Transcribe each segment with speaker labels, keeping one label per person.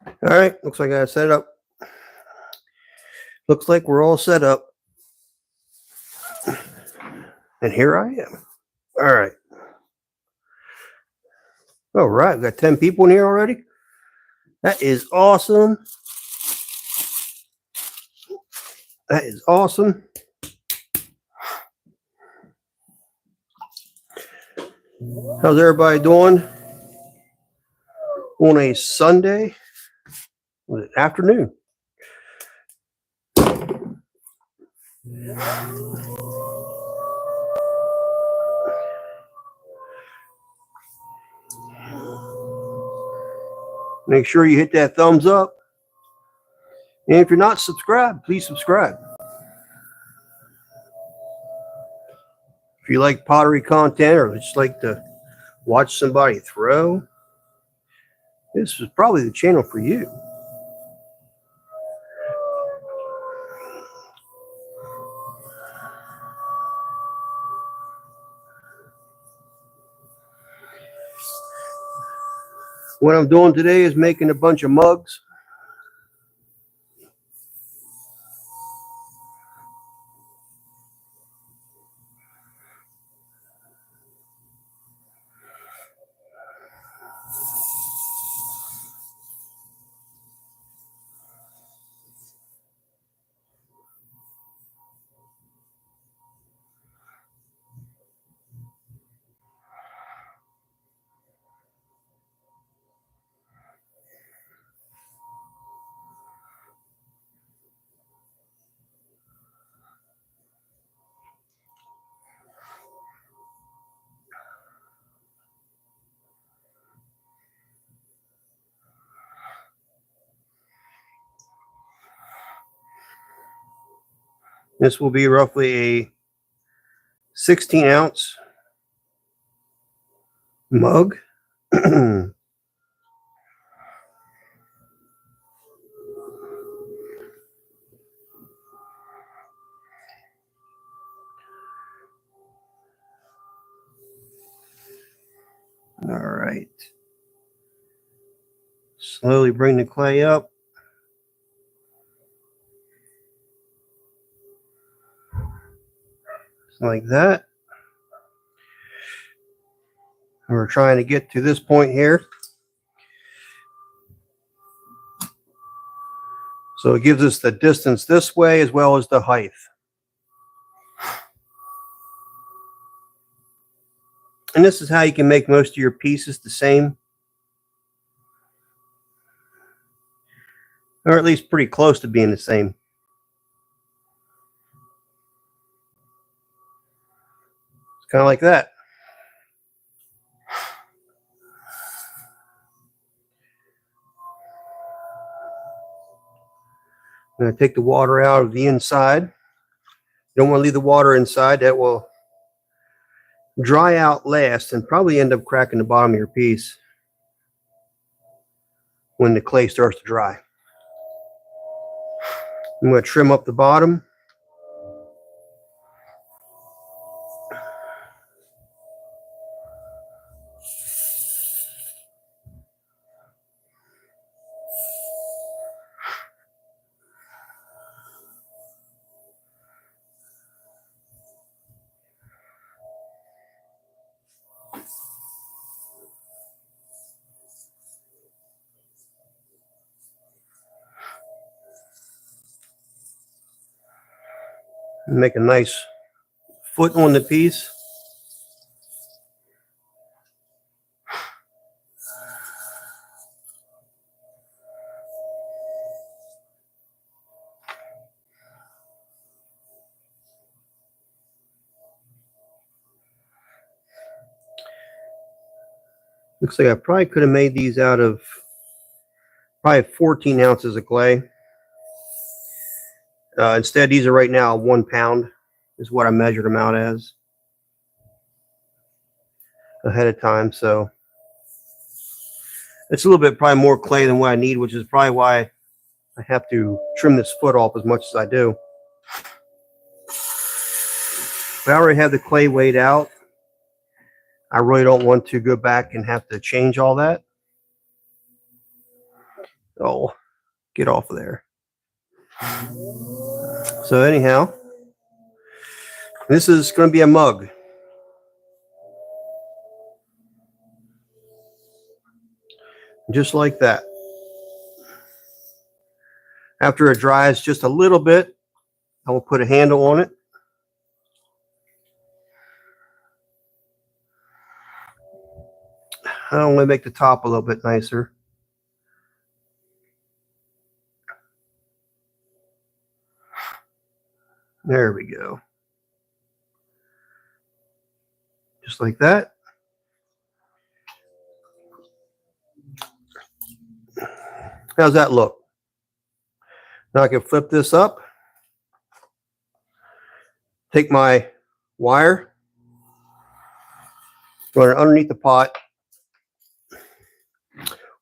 Speaker 1: All right, looks like I got set up. Looks like we're all set up. And here I am. All right. All right, we got 10 people in here already. That is awesome. That is awesome. How's everybody doing on a Sunday afternoon? Make sure you hit that thumbs up. And if you're not subscribed, please subscribe. If you like pottery content or just like to watch somebody throw, this is probably the channel for you. What I'm doing today is making a bunch of mugs. This will be roughly a 16-ounce mug. All right. Slowly bring the clay up. Like that. And we're trying to get to this point here. So it gives us the distance this way as well as the height. And this is how you can make most of your pieces the same. Or at least pretty close to being the same. It's kind of like that. I'm going to take the water out of the inside. You don't want to leave the water inside. That will dry out last and probably end up cracking the bottom of your piece when the clay starts to dry. I'm going to trim up the bottom. Make a nice foot on the piece. Looks like I probably could have made these out of probably 14 ounces of clay. Instead, these are right now 1 pound is what I measured them out as ahead of time. So it's a little bit probably more clay than what I need, which is probably why I have to trim this foot off as much as I do. But I already have the clay weighed out. I really don't want to go back and have to change all that. Oh, get off of there. So anyhow, this is going to be a mug. Just like that. After it dries just a little bit, I will put a handle on it. I want to make the top a little bit nicer. There we go. Just like that. How's that look? Now I can flip this up. Take my wire, run it underneath the pot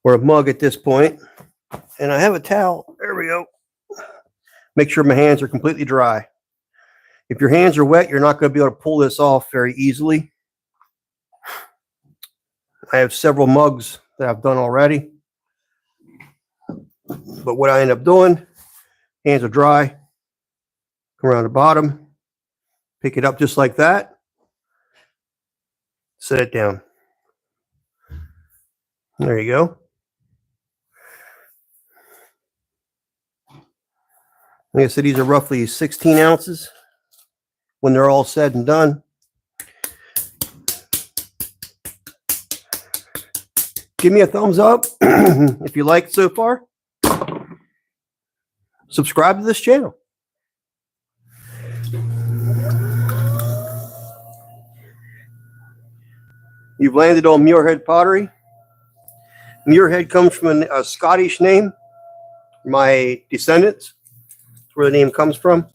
Speaker 1: or a mug at this point. And I have a towel. There we go. Make sure my hands are completely dry. If your hands are wet, you're not going to be able to pull this off very easily. I have several mugs that I've done already. But what I end up doing, hands are dry, come around the bottom, pick it up just like that, set it down. There you go. Like I said, these are roughly 16 ounces when they're all said and done. Give me a thumbs up if you like it so far. Subscribe to this channel. You've landed on Muirhead Pottery. Muirhead comes from a Scottish name. My descendants. That's where the name comes from.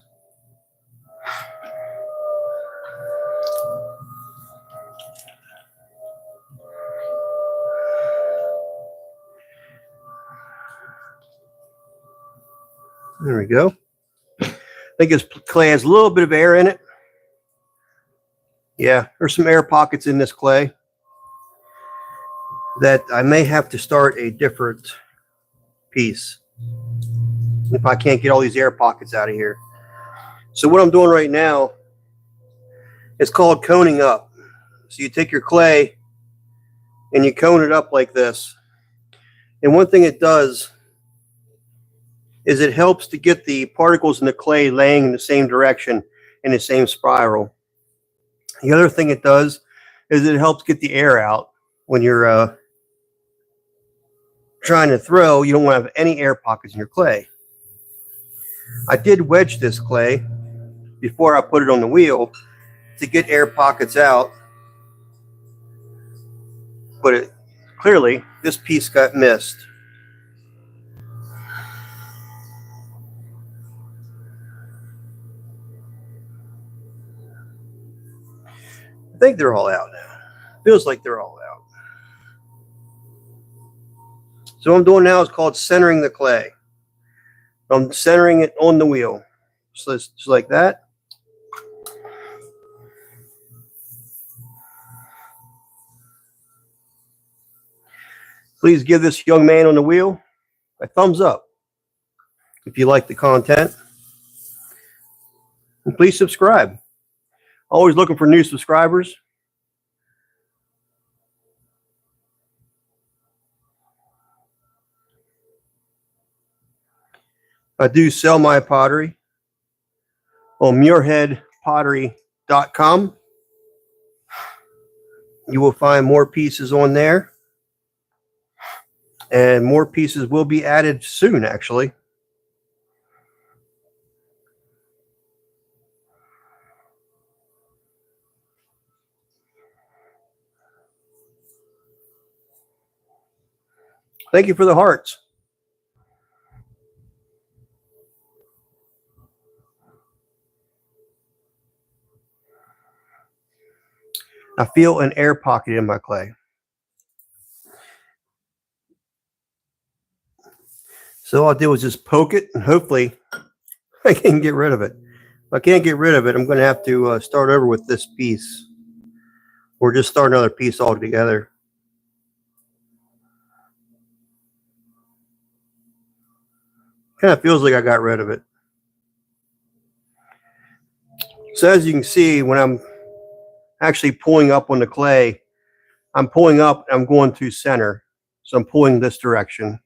Speaker 1: There we go. I think this clay has a little bit of air in it. Yeah, there's some air pockets in this clay that I may have to start a different piece if I can't get all these air pockets out of here. So what I'm doing right now is called coning up. So you take your clay and you cone it up like this. And one thing it does is it helps to get the particles in the clay laying in the same direction in the same spiral. The other thing it does is it helps get the air out when you're trying to throw. You don't want to have any air pockets in your clay. I did wedge this clay before I put it on the wheel to get air pockets out, but clearly this piece got missed. I think they're all out now. Feels like they're all out. So what I'm doing now is called centering the clay. I'm centering it on the wheel. So it's just like that. Please give this young man on the wheel a thumbs up if you like the content. And please subscribe. Always looking for new subscribers. I do sell my pottery on muirheadpottery.com. You will find more pieces on there. And more pieces will be added soon, actually. Thank you for the hearts. I feel an air pocket in my clay. So all I did was just poke it, and hopefully I can get rid of it. If I can't get rid of it, I'm going to have to start over with this piece, or just start another piece altogether. Kind of feels like I got rid of it. So as you can see, when I'm actually pulling up on the clay, I'm pulling up and I'm going to center. So I'm pulling this direction.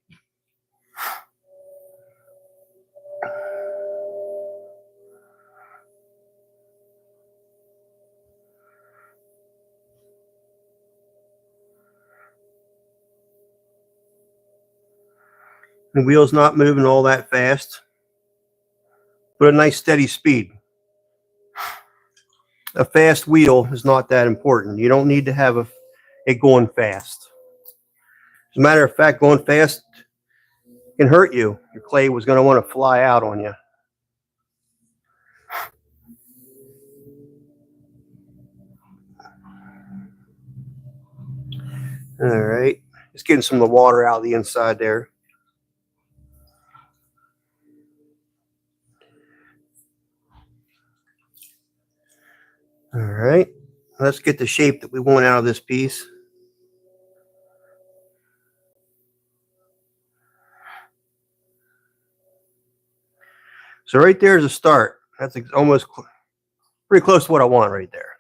Speaker 1: The wheel's not moving all that fast, but a nice steady speed. A fast wheel is not that important. You don't need to have it going fast. As a matter of fact, going fast can hurt you. Your clay was going to want to fly out on you. All right, just getting some of the water out of the inside there. All right, let's get the shape that we want out of this piece. So right there is a start. That's almost pretty close to what I want right there.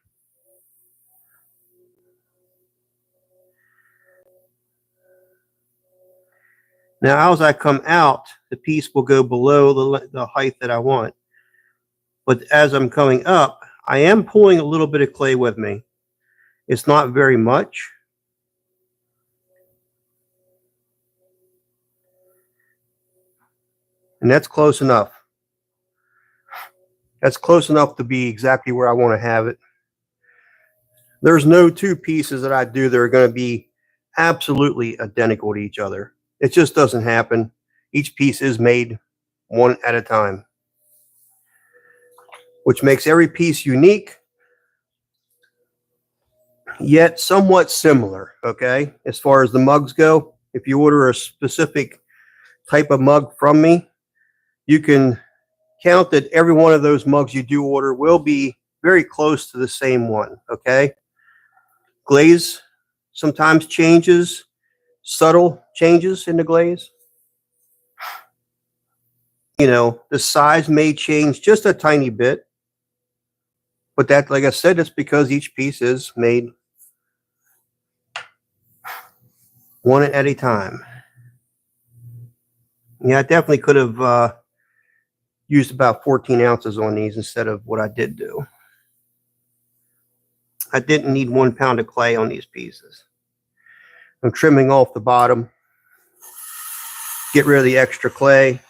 Speaker 1: Now, as I come out, the piece will go below the height that I want. But as I'm coming up, I am pulling a little bit of clay with me. It's not very much. And that's close enough. That's close enough to be exactly where I want to have it. There's no two pieces that I do that are going to be absolutely identical to each other. It just doesn't happen. Each piece is made one at a time, which makes every piece unique, yet somewhat similar, okay? As far as the mugs go, if you order a specific type of mug from me, you can count that every one of those mugs you do order will be very close to the same one, okay? Glaze sometimes changes, subtle changes in the glaze. You know, the size may change just a tiny bit, but that, like I said, it's because each piece is made one at a time. Yeah, I definitely could have used about 14 ounces on these instead of what I did do. I didn't need 1 pound of clay on these pieces. I'm trimming off the bottom, get rid of the extra clay,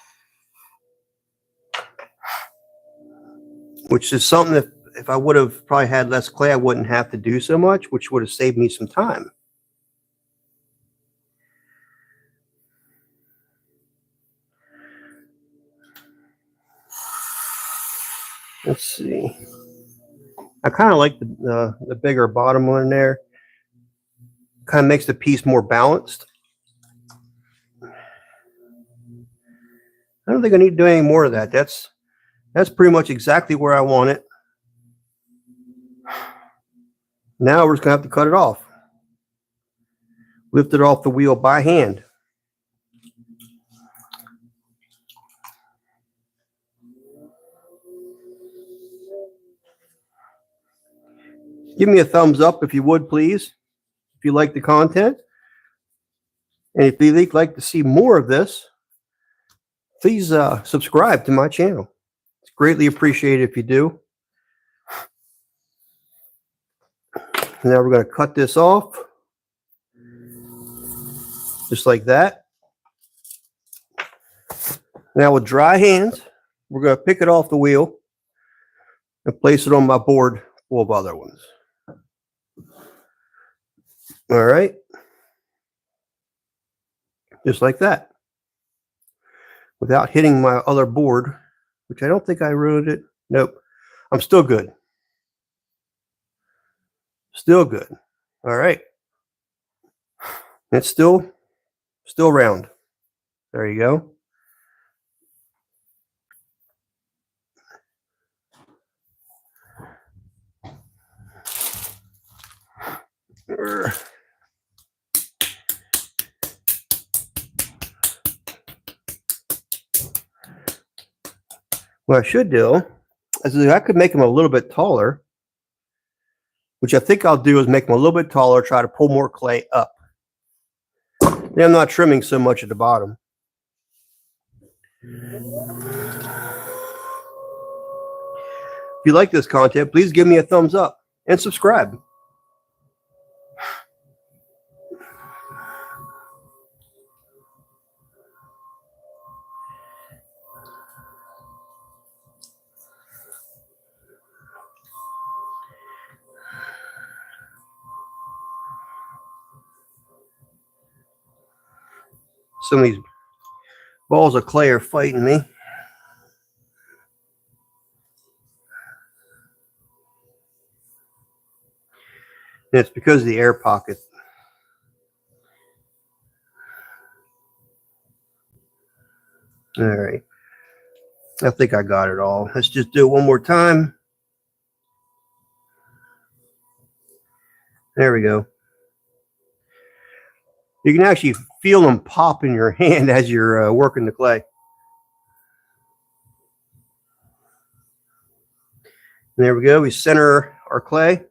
Speaker 1: which is something that if I would have probably had less clay, I wouldn't have to do so much, which would have saved me some time. Let's see. I kind of like the bigger bottom one there. Kind of makes the piece more balanced. I don't think I need to do any more of that. That's pretty much exactly where I want it. Now we're just going to have to cut it off. Lift it off the wheel by hand. Give me a thumbs up if you would, please, if you like the content. And if you'd like to see more of this, please subscribe to my channel. It's greatly appreciated if you do. Now we're going to cut this off, just like that. Now with dry hands, we're going to pick it off the wheel and place it on my board full of other ones. All right. Just like that. Without hitting my other board, which I don't think I ruined it. Nope. I'm still good. Still good. All right. It's still round. There you go. What I should do is I could make them a little bit taller, which I think I'll do is make them a little bit taller, try to pull more clay up. Then I'm not trimming so much at the bottom. If you like this content, please give me a thumbs up and subscribe. Some of these balls of clay are fighting me. And it's because of the air pocket. All right. I think I got it all. Let's just do it one more time. There we go. You can actually feel them pop in your hand as you're working the clay. And there we go. We center our clay.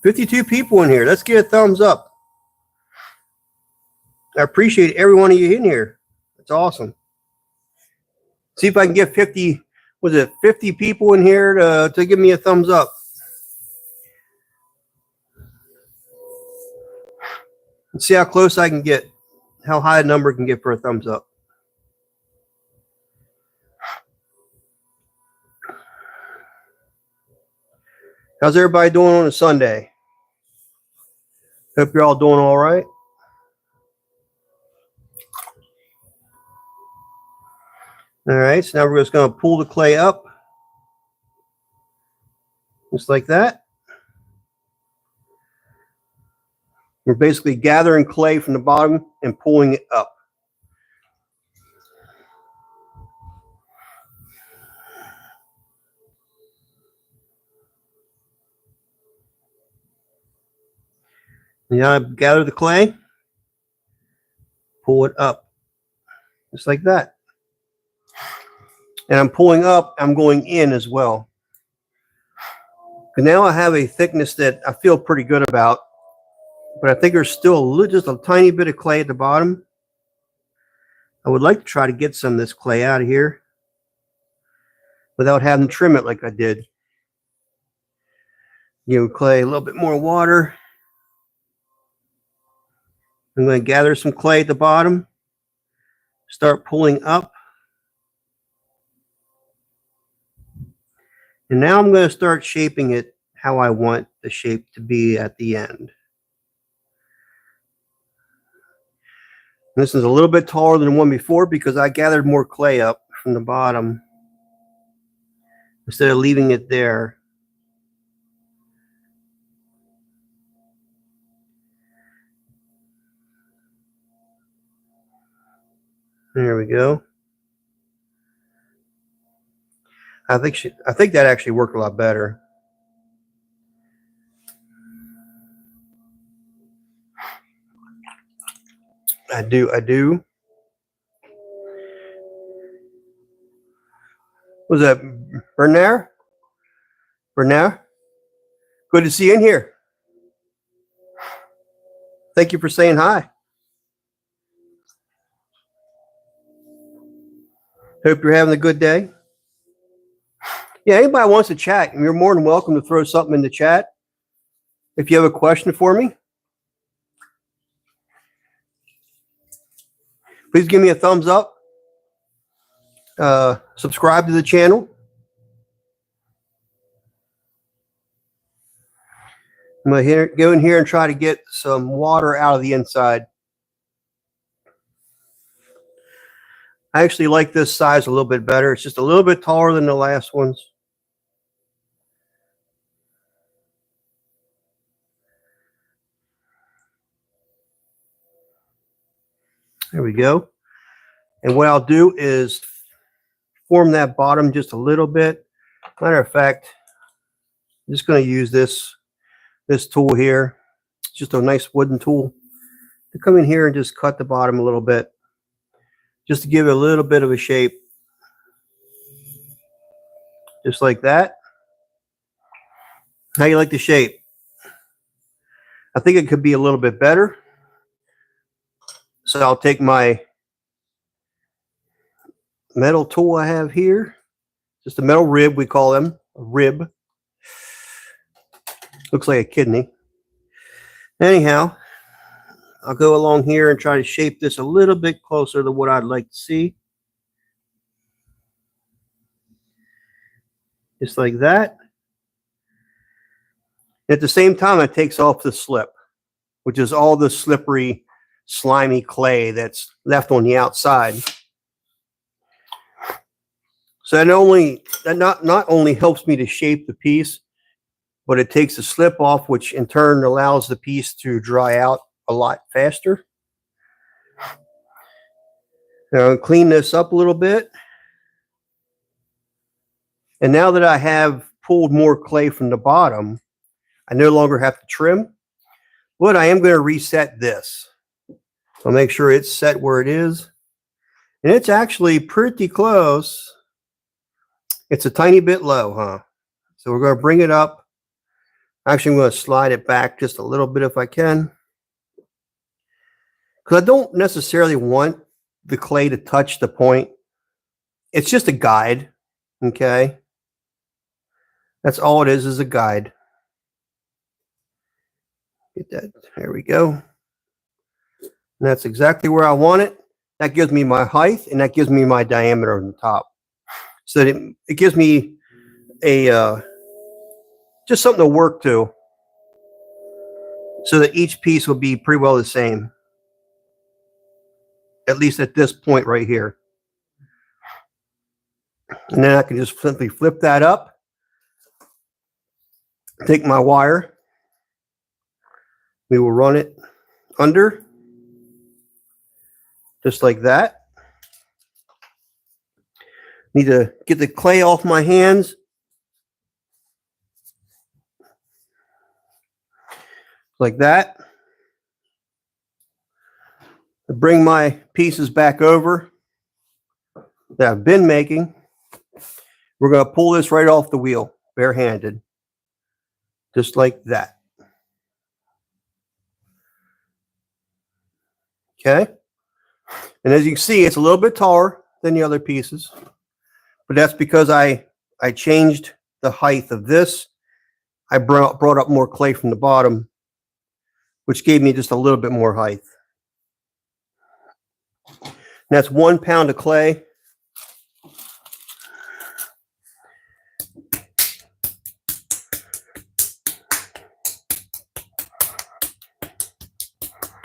Speaker 1: 52 people in here. Let's get a thumbs up. I appreciate every one of you in here. It's awesome. See if I can get 50, was it 50 people in here to give me a thumbs up. Let's see how close I can get, how high a number can get for a thumbs up. How's everybody doing on a Sunday? Hope you're all doing all right. All right, so now we're just going to pull the clay up, just like that. We're basically gathering clay from the bottom and pulling it up. Now I gather the clay, pull it up, just like that. And I'm pulling up, I'm going in as well. And now I have a thickness that I feel pretty good about, but I think there's still just a tiny bit of clay at the bottom. I would like to try to get some of this clay out of here without having to trim it like I did. Give clay a little bit more water. I'm going to gather some clay at the bottom, start pulling up. And now I'm going to start shaping it how I want the shape to be at the end. And this is a little bit taller than the one before because I gathered more clay up from the bottom instead of leaving it there. There we go. I think that actually worked a lot better. I do. Was that Bernard? Bernard? Good to see you in here. Thank you for saying hi. Hope you're having a good day. Yeah, anybody wants to chat, you're more than welcome to throw something in the chat. If you have a question for me, please give me a thumbs up. Subscribe to the channel. I'm going to go in here and try to get some water out of the inside. I actually like this size a little bit better. It's just a little bit taller than the last ones. There we go. And what I'll do is form that bottom just a little bit. Matter of fact, I'm just going to use this tool here. It's just a nice wooden tool to come in here and just cut the bottom a little bit. just to give it a little bit of a shape. Just like that. How you like the shape? I think it could be a little bit better. So I'll take my metal tool I have here. Just a metal rib, we call them. A rib. Looks like a kidney. Anyhow, I'll go along here and try to shape this a little bit closer to what I'd like to see. Just like that. At the same time, it takes off the slip, which is all the slippery, slimy clay that's left on the outside. So that not only helps me to shape the piece, but it takes the slip off, which in turn allows the piece to dry out a lot faster. Now I'll clean this up a little bit. And now that I have pulled more clay from the bottom, I no longer have to trim, but I am going to reset this. So make sure it's set where it is. And it's actually pretty close. It's a tiny bit low, huh? So we're going to bring it up. Actually, I'm going to slide it back just a little bit if I can. Because I don't necessarily want the clay to touch the point. It's just a guide, okay? That's all it is a guide. Get that, there we go. And that's exactly where I want it. That gives me my height and that gives me my diameter on the top. So that it gives me a just something to work to, so that each piece will be pretty well the same, at least at this point right here. And then I can just simply flip that up, take my wire, we will run it under, just like that. Need to get the clay off my hands. Like that. Bring my pieces back over that I've been making. We're going to pull this right off the wheel, barehanded. Just like that. Okay. And as you can see, it's a little bit taller than the other pieces. But that's because I changed the height of this. I brought up more clay from the bottom, which gave me just a little bit more height. And that's 1 pound of clay.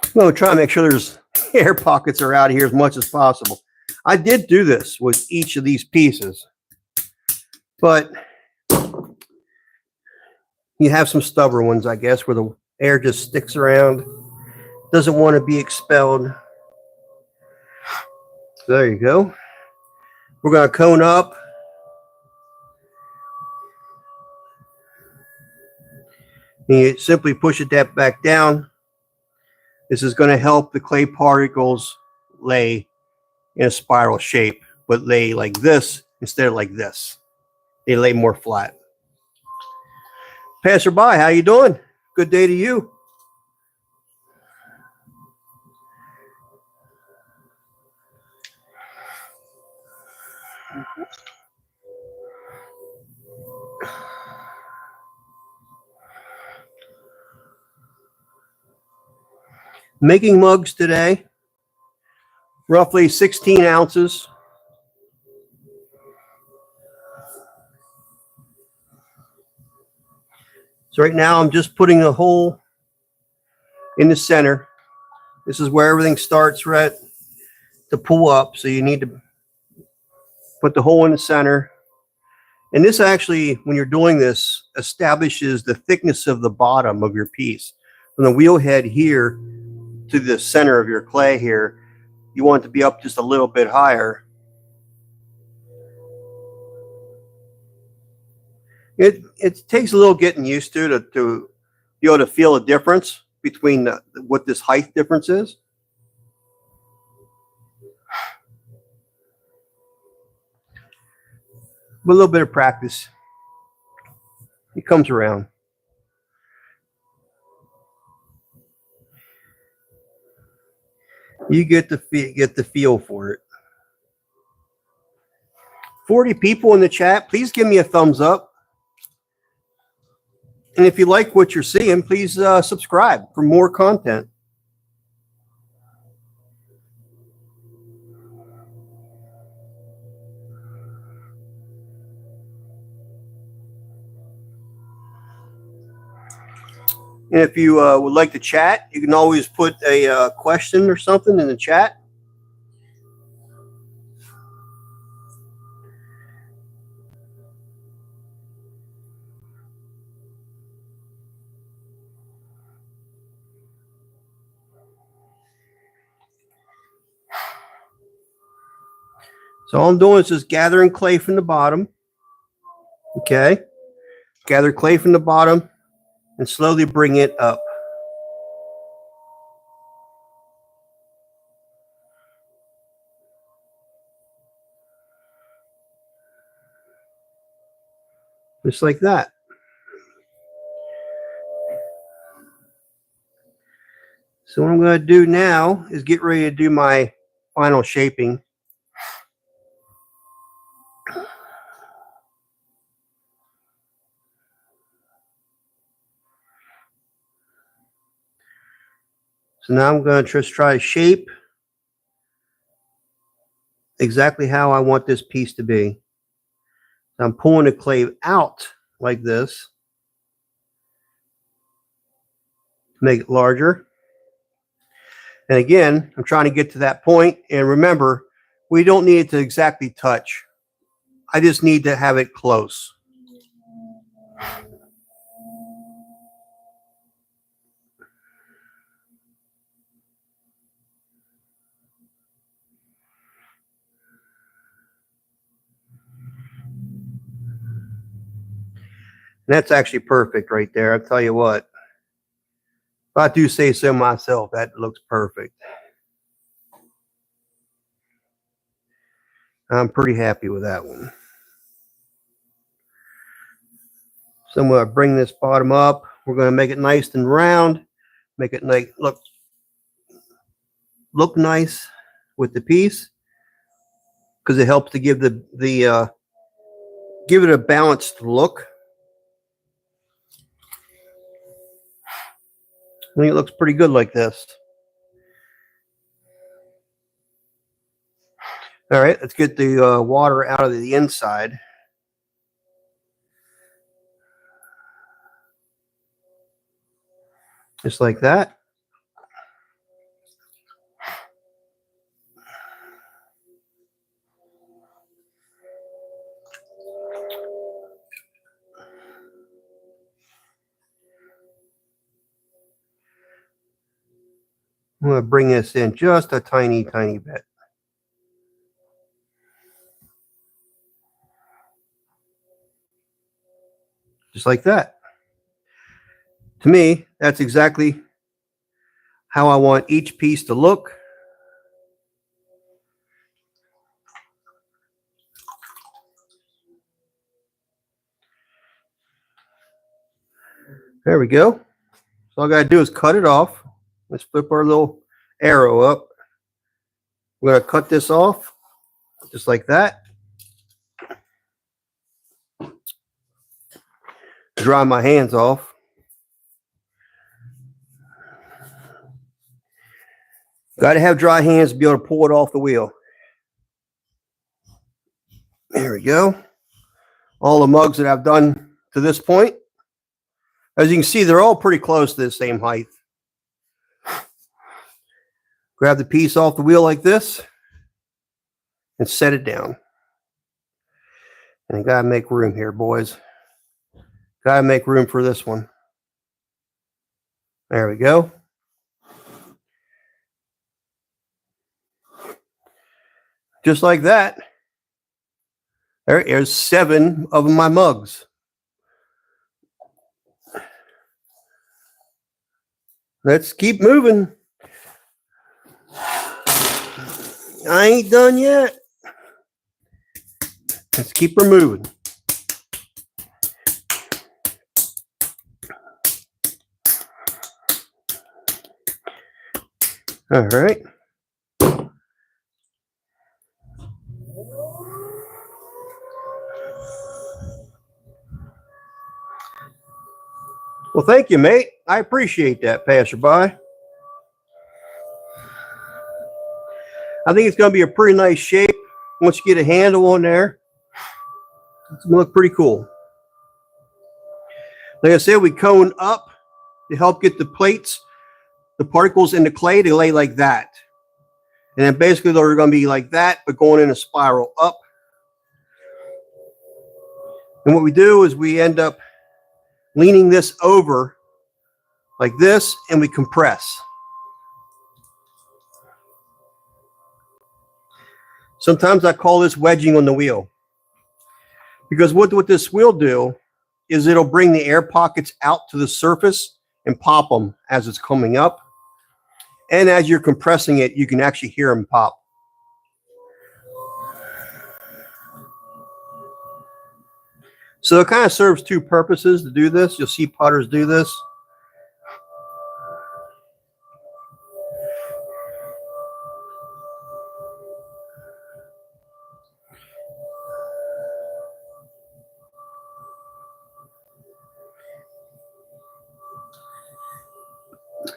Speaker 1: I'm going to try to make sure there's air pockets are out of here as much as possible. I did do this with each of these pieces, but you have some stubborn ones, I guess, where the air just sticks around, doesn't want to be expelled. So there you go. We're going to cone up. And you simply push it back down. This is going to help the clay particles lay in a spiral shape, but lay like this instead of like this. They lay more flat. Passerby, how you doing? Good day to you. Making mugs today, roughly 16 ounces. So right now I'm just putting a hole in the center. This is where everything starts, right, to pull up. So you need to put the hole in the center. And this actually, when you're doing this, establishes the thickness of the bottom of your piece. From the wheel head here to the center of your clay here, you want it to be up just a little bit higher. It takes a little getting used to be able to feel a difference between what this height difference is. With a little bit of practice, it comes around. You get the feel for it. 40 people in the chat. Please give me a thumbs up. And if you like what you're seeing, please subscribe for more content. And if you would like to chat, you can always put a question or something in the chat. So all I'm doing is just gathering clay from the bottom. Okay. Gather clay from the bottom and slowly bring it up. Just like that. So what I'm going to do now is get ready to do my final shaping. So now I'm going to just try to shape exactly how I want this piece to be. So I'm pulling the clay out like this to make it larger. And again, I'm trying to get to that point. And remember, we don't need it to exactly touch. I just need to have it close. And that's actually perfect right there. I'll tell you what. If I do say so myself, that looks perfect. I'm pretty happy with that one. So I'm going to bring this bottom up. We're going to make it nice and round. Make it like look nice with the piece, because it helps to give give it a balanced look. I think it looks pretty good like this. All right, let's get the water out of the inside. Just like that. I'm going to bring this in just a tiny, tiny bit. Just like that. To me, that's exactly how I want each piece to look. There we go. So all I got to do is cut it off. Let's flip our little arrow up. We're going to cut this off just like that. Dry my hands off. Got to have dry hands to be able to pull it off the wheel. There we go. All the mugs that I've done to this point. As you can see, they're all pretty close to the same height. Grab the piece off the wheel like this and set it down. And you gotta make room here, boys. Gotta make room for this one. There we go. Just like that. There's 7 of my mugs. Let's keep moving. I ain't done yet. Let's keep her moving. All right. Well, thank you, mate. I appreciate that, passerby. I think it's going to be a pretty nice shape once you get a handle on there. It's going to look pretty cool. Like I said, we cone up to help get the plates, the particles in the clay to lay like that. And then basically they're going to be like that, but going in a spiral up. And what we do is we end up leaning this over like this, and we compress. Sometimes I call this wedging on the wheel. Because what this will do is it'll bring the air pockets out to the surface and pop them as it's coming up. And as you're compressing it, you can actually hear them pop. So it kind of serves two purposes to do this. You'll see putters do this.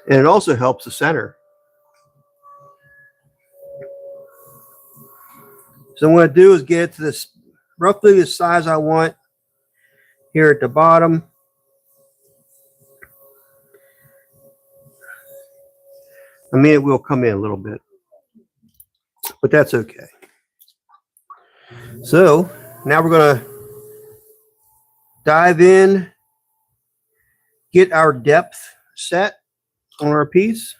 Speaker 1: And it also helps the center. So what I'm going to do is get it to this roughly the size I want here at the bottom. I mean, it will come in a little bit, but that's okay. So now we're going to dive in, get our depth set on our piece.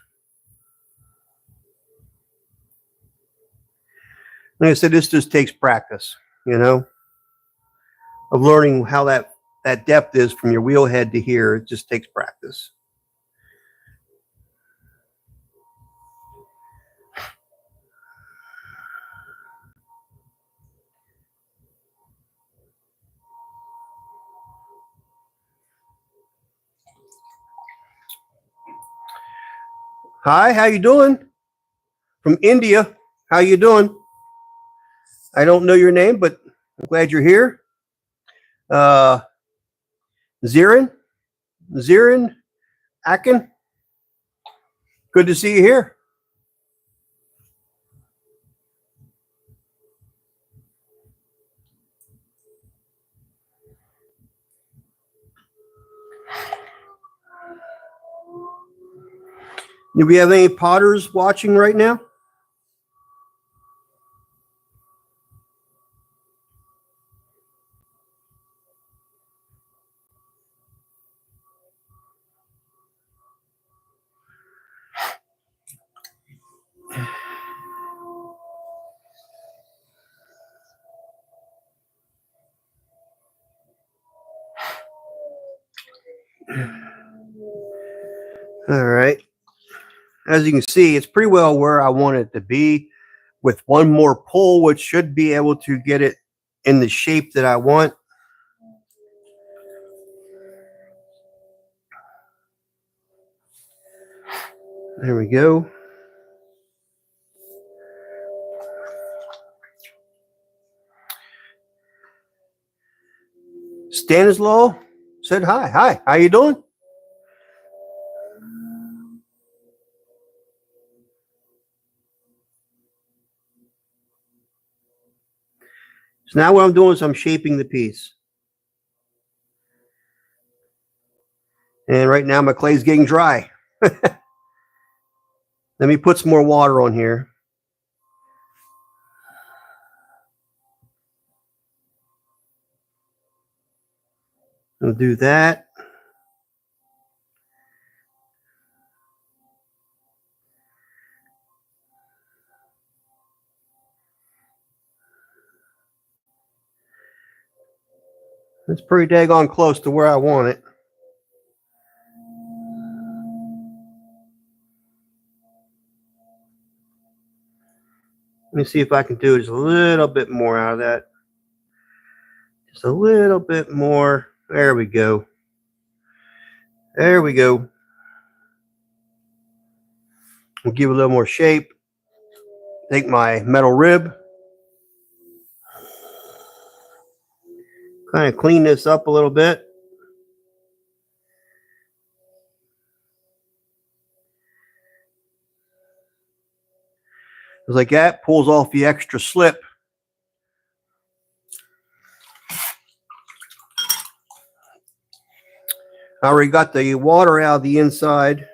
Speaker 1: Like I said, this just takes practice, you know, of learning how that depth is from your wheel head to here. It just takes practice. Hi, how you doing? From India. How you doing? I don't know your name, but I'm glad you're here. Zirin Akin. Good to see you here. Do we have any potters watching right now? All right. As you can see, it's pretty well where I want it to be. With one more pull, which should be able to get it in the shape that I want. There we go. Stanislaw said hi. Hi, how you doing? So now what I'm doing is I'm shaping the piece. And right now my clay is getting dry. Let me put some more water on here. I'll do that. It's pretty daggone close to where I want it. Let me see if I can do just a little bit more out of that. Just a little bit more. There we go. There we go. We'll give it a little more shape. Take my metal rib. Kind of clean this up a little bit. Just like that, pulls off the extra slip. I already got the water out of the inside.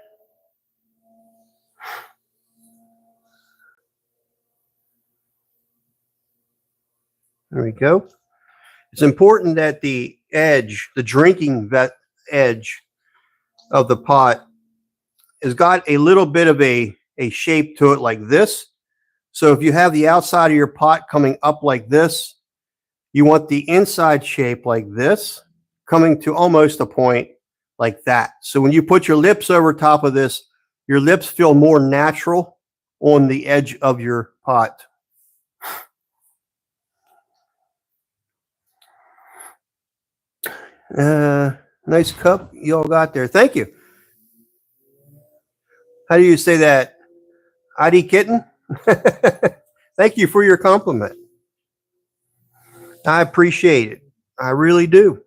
Speaker 1: There we go. It's important that the edge, the drinking edge of the pot has got a little bit of a shape to it like this. So if you have the outside of your pot coming up like this, you want the inside shape like this, coming to almost a point like that. So when you put your lips over top of this, your lips feel more natural on the edge of your pot. Nice cup you all got there. Thank you. How do you say that? ID kitten? Thank you for your compliment. I appreciate it. I really do.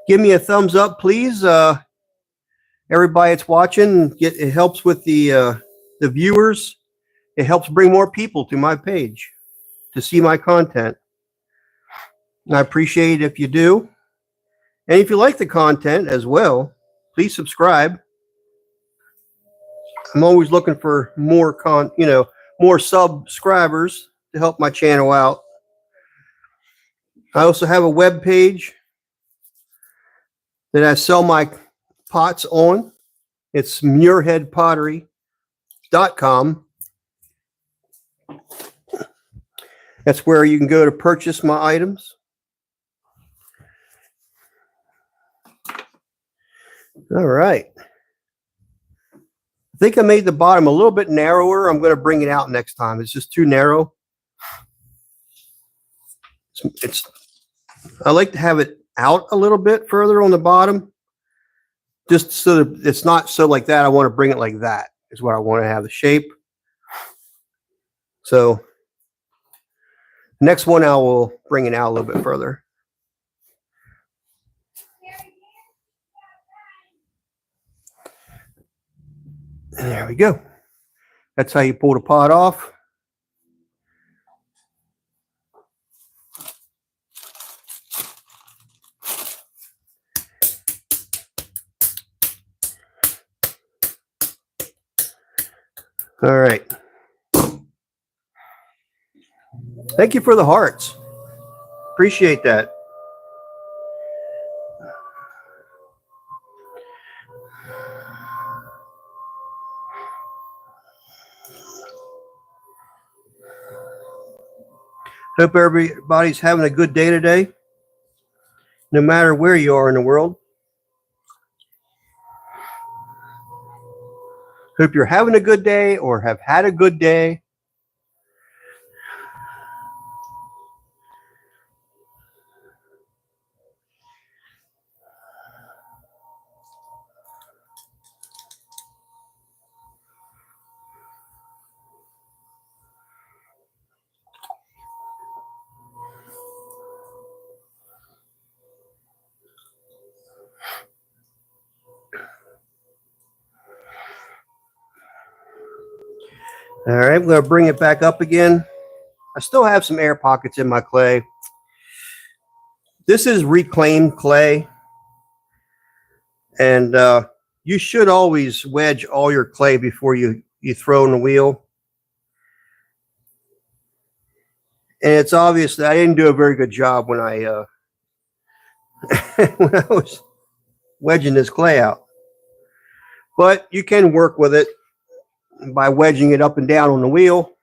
Speaker 1: Give me a thumbs up, please. Everybody that's watching, it helps with the viewers. It helps bring more people to my page to see my content. And I appreciate it if you do. And if you like the content as well, please subscribe. I'm always looking for more more subscribers to help my channel out. I also have a web page that I sell my pots on. It's muirheadpottery.com. That's where you can go to purchase my items. All right. I think I made the bottom a little bit narrower. I'm going to bring it out next time. It's just too narrow. I like to have it out a little bit further on the bottom, just so that it's not so like that. I want to bring it like that is what I want to have the shape. So next one, I will bring it out a little bit further. And there we go. That's how you pull the pot off. All right. Thank you for the hearts. Appreciate that. Hope everybody's having a good day today, no matter where you are in the world. Hope you're having a good day or have had a good day. All right, I'm going to bring it back up again. I still have some air pockets in my clay. This is reclaimed clay. And you should always wedge all your clay before you throw in the wheel. And it's obvious that I didn't do a very good job when I when I was wedging this clay out. But you can work with it by wedging it up and down on the wheel.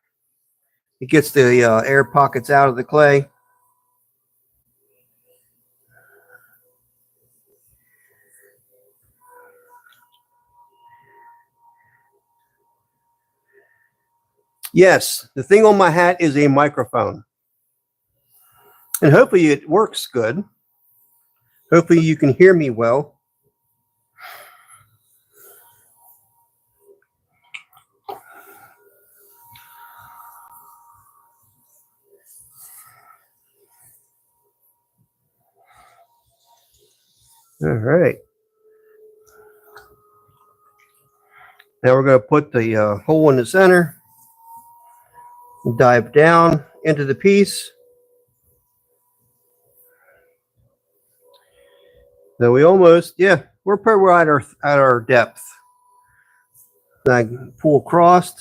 Speaker 1: It gets the air pockets out of the clay. Yes, the thing on my hat is a microphone. And hopefully it works good. Hopefully you can hear me well. All right. Now we're going to put the hole in the center, dive down into the piece. So we almost, yeah, we're pretty right at our depth. Then I pull across,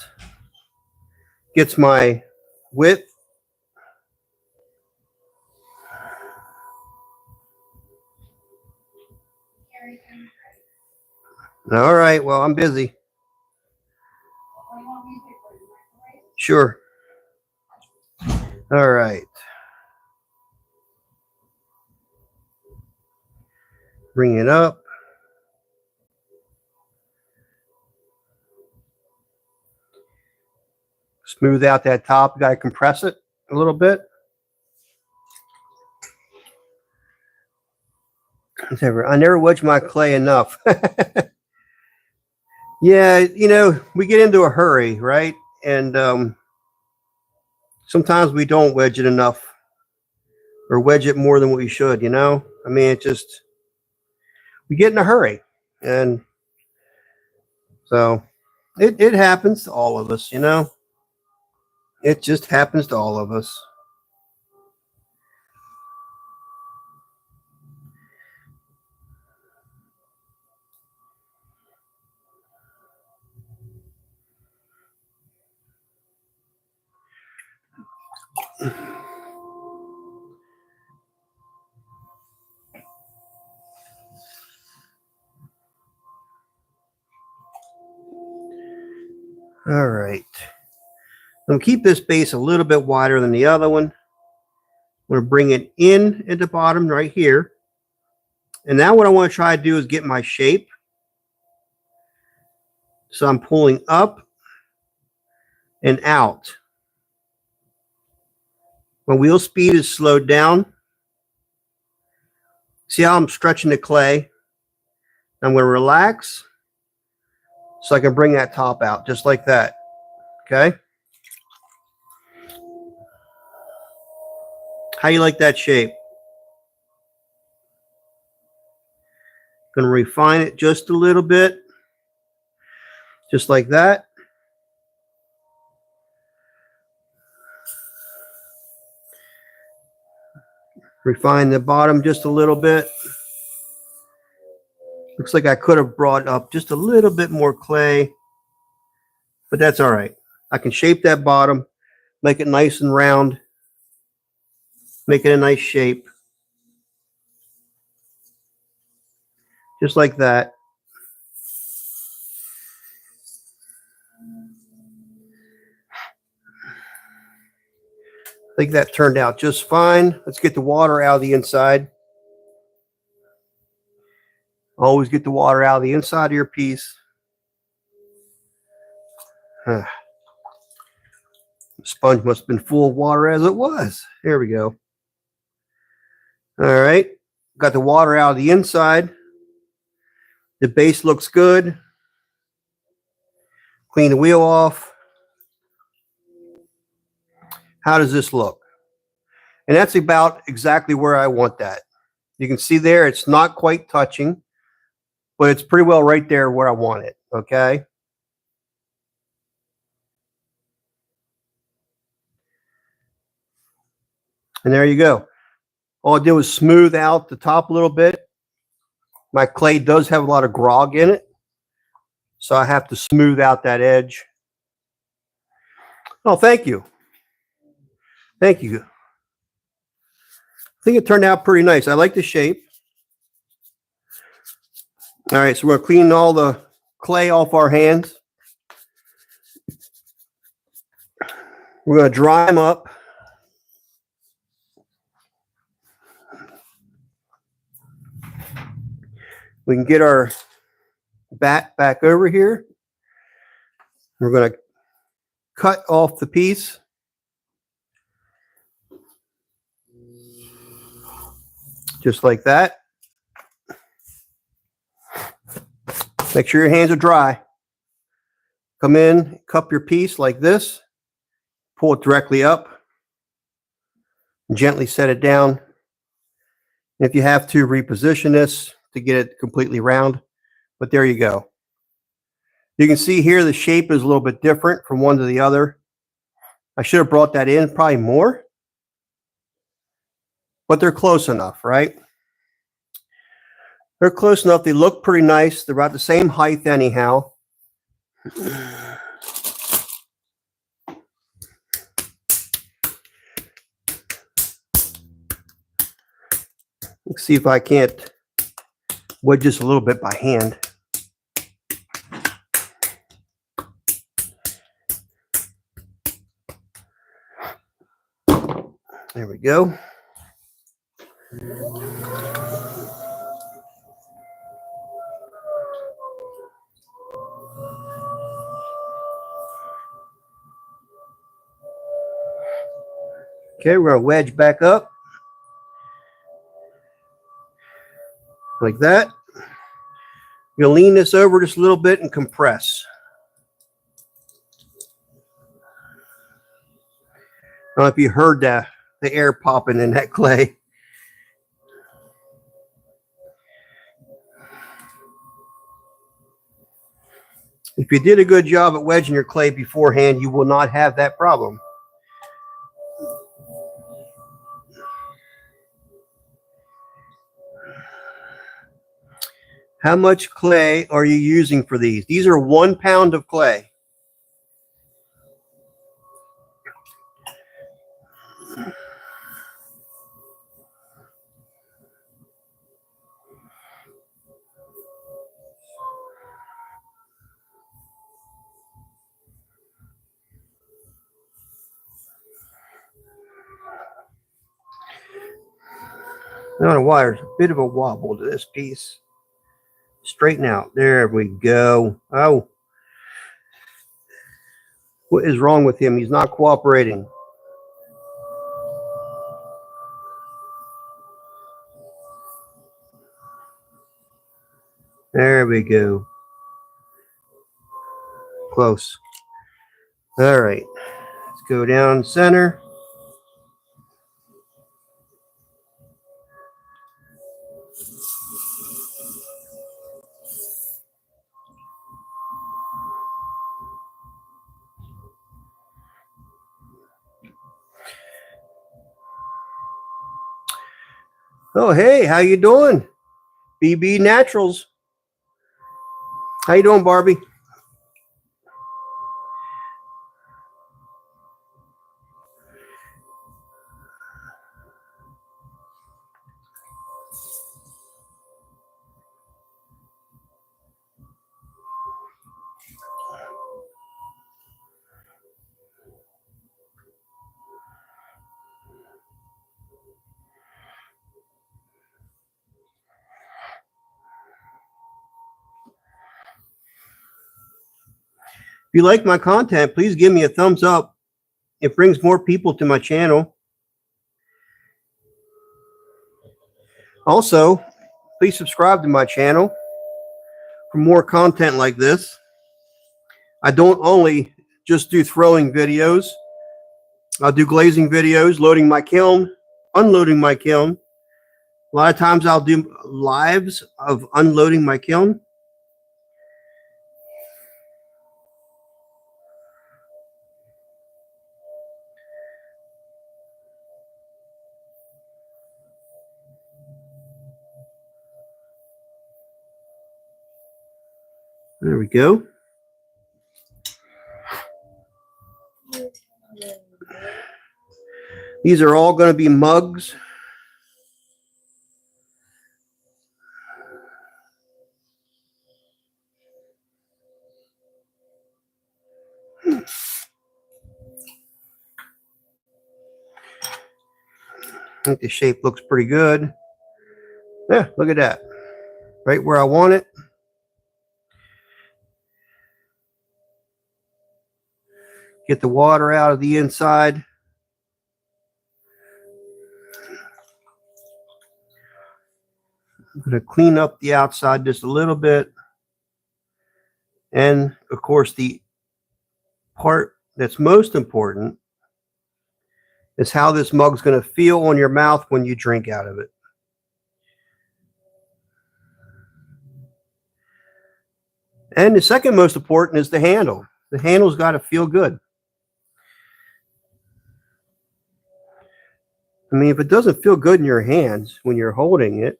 Speaker 1: gets my width. All right, well, I'm busy. Sure. All right. Bring it up. Smooth out that top. You got to compress it a little bit. I never wedge my clay enough. Yeah, you know, we get into a hurry, right? And sometimes we don't wedge it enough or wedge it more than we should, you know? I mean, it just, we get in a hurry. And so it happens to all of us, you know? It just happens to all of us. All right. I'm going to keep this base a little bit wider than the other one. I'm going to bring it in at the bottom right here. And now what I want to try to do is get my shape. So I'm pulling up and out. My wheel speed is slowed down. See how I'm stretching the clay? I'm going to relax so I can bring that top out just like that. Okay? How you like that shape? Going to refine it just a little bit. Just like that. Refine the bottom just a little bit. Looks like I could have brought up just a little bit more clay, but that's all right. I can shape that bottom, make it nice and round, make it a nice shape. Just like that. I think that turned out just fine. Let's get the water out of the inside. Always get the water out of the inside of your piece. The sponge must have been full of water as it was. There we go. All right. Got the water out of the inside. The base looks good. Clean the wheel off. How does this look? And that's about exactly where I want that. You can see there, it's not quite touching, but it's pretty well right there where I want it, okay? And there you go. All I did was smooth out the top a little bit. My clay does have a lot of grog in it, so I have to smooth out that edge. Oh, thank you. Thank you. I think it turned out pretty nice. I like the shape. All right, so we're going to clean all the clay off our hands. We're going to dry them up. We can get our bat back over here. We're going to cut off the piece. Just like that. Make sure your hands are dry. Come in, cup your piece like this. Pull it directly up. Gently set it down. If you have to, reposition this to get it completely round. But there you go. You can see here the shape is a little bit different from one to the other. I should have brought that in probably more. But they're close enough, right? They're close enough. They look pretty nice. They're about the same height anyhow. Let's see if I can't wedge this a little bit by hand. There we go. Okay, we're going to wedge back up. Like that. You'll lean this over just a little bit and compress. I don't know if you heard the air popping in that clay. If you did a good job at wedging your clay beforehand, you will not have that problem. How much clay are you using for these? These are 1 pound of clay. I don't know why there's a bit of a wobble to this piece. Straighten out. There we go. Oh. What is wrong with him? He's not cooperating. There we go. Close. All right. Let's go down center. Oh, hey, how you doing? BB Naturals. How you doing, Barbie? If you like my content, please give me a thumbs up. It brings more people to my channel. Also, please subscribe to my channel for more content like this. I don't only just do throwing videos. I'll do glazing videos, loading my kiln, unloading my kiln. A lot of times I'll do lives of unloading my kiln. There we go. These are all going to be mugs. I think the shape looks pretty good. Yeah, look at that. Right where I want it. Get the water out of the inside. I'm going to clean up the outside just a little bit. And of course, the part that's most important is how this mug's going to feel on your mouth when you drink out of it. And the second most important is the handle. The handle's got to feel good. I mean, if it doesn't feel good in your hands when you're holding it,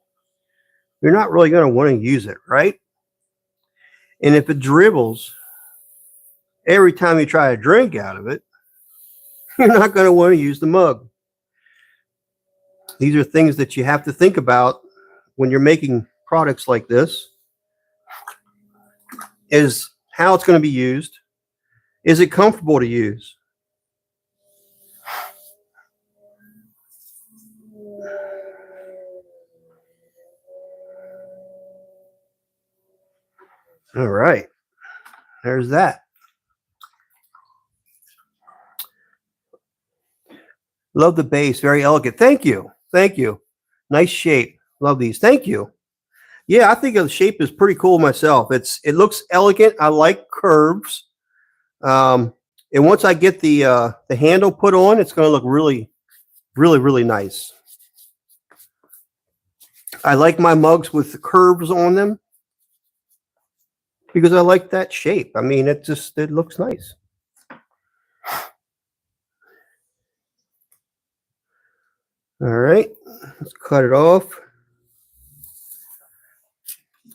Speaker 1: you're not really going to want to use it, right? And if it dribbles every time you try to drink out of it, you're not going to want to use the mug. These are things that you have to think about when you're making products like this. Is how it's going to be used. Is it comfortable to use? All right. There's that. Love the base. Very elegant. Thank you. Thank you. Nice shape. Love these. Thank you. Yeah, I think the shape is pretty cool myself. It looks elegant. I like curves. And once I get the handle put on, it's going to look really, really, really nice. I like my mugs with the curves on them because I like that shape. I mean, it looks nice. All right, let's cut it off.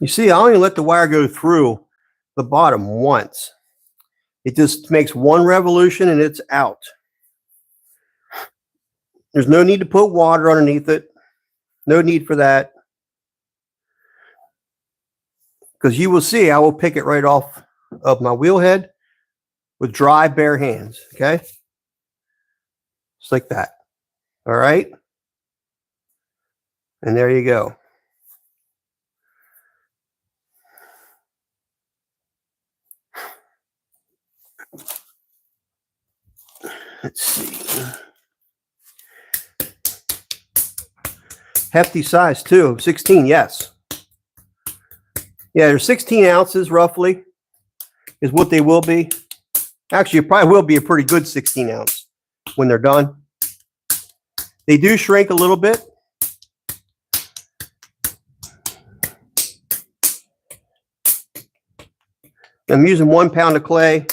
Speaker 1: You see, I only let the wire go through the bottom once. It just makes one revolution and it's out. There's no need to put water underneath it. No need for that. Because you will see, I will pick it right off of my wheel head with dry, bare hands. Okay? Just like that. All right? And there you go. Let's see. Hefty size too. 16, yes. Yeah, they're 16 ounces roughly is what they will be. Actually, it probably will be a pretty good 16 ounce when they're done. They do shrink a little bit. I'm using 1 pound of clay.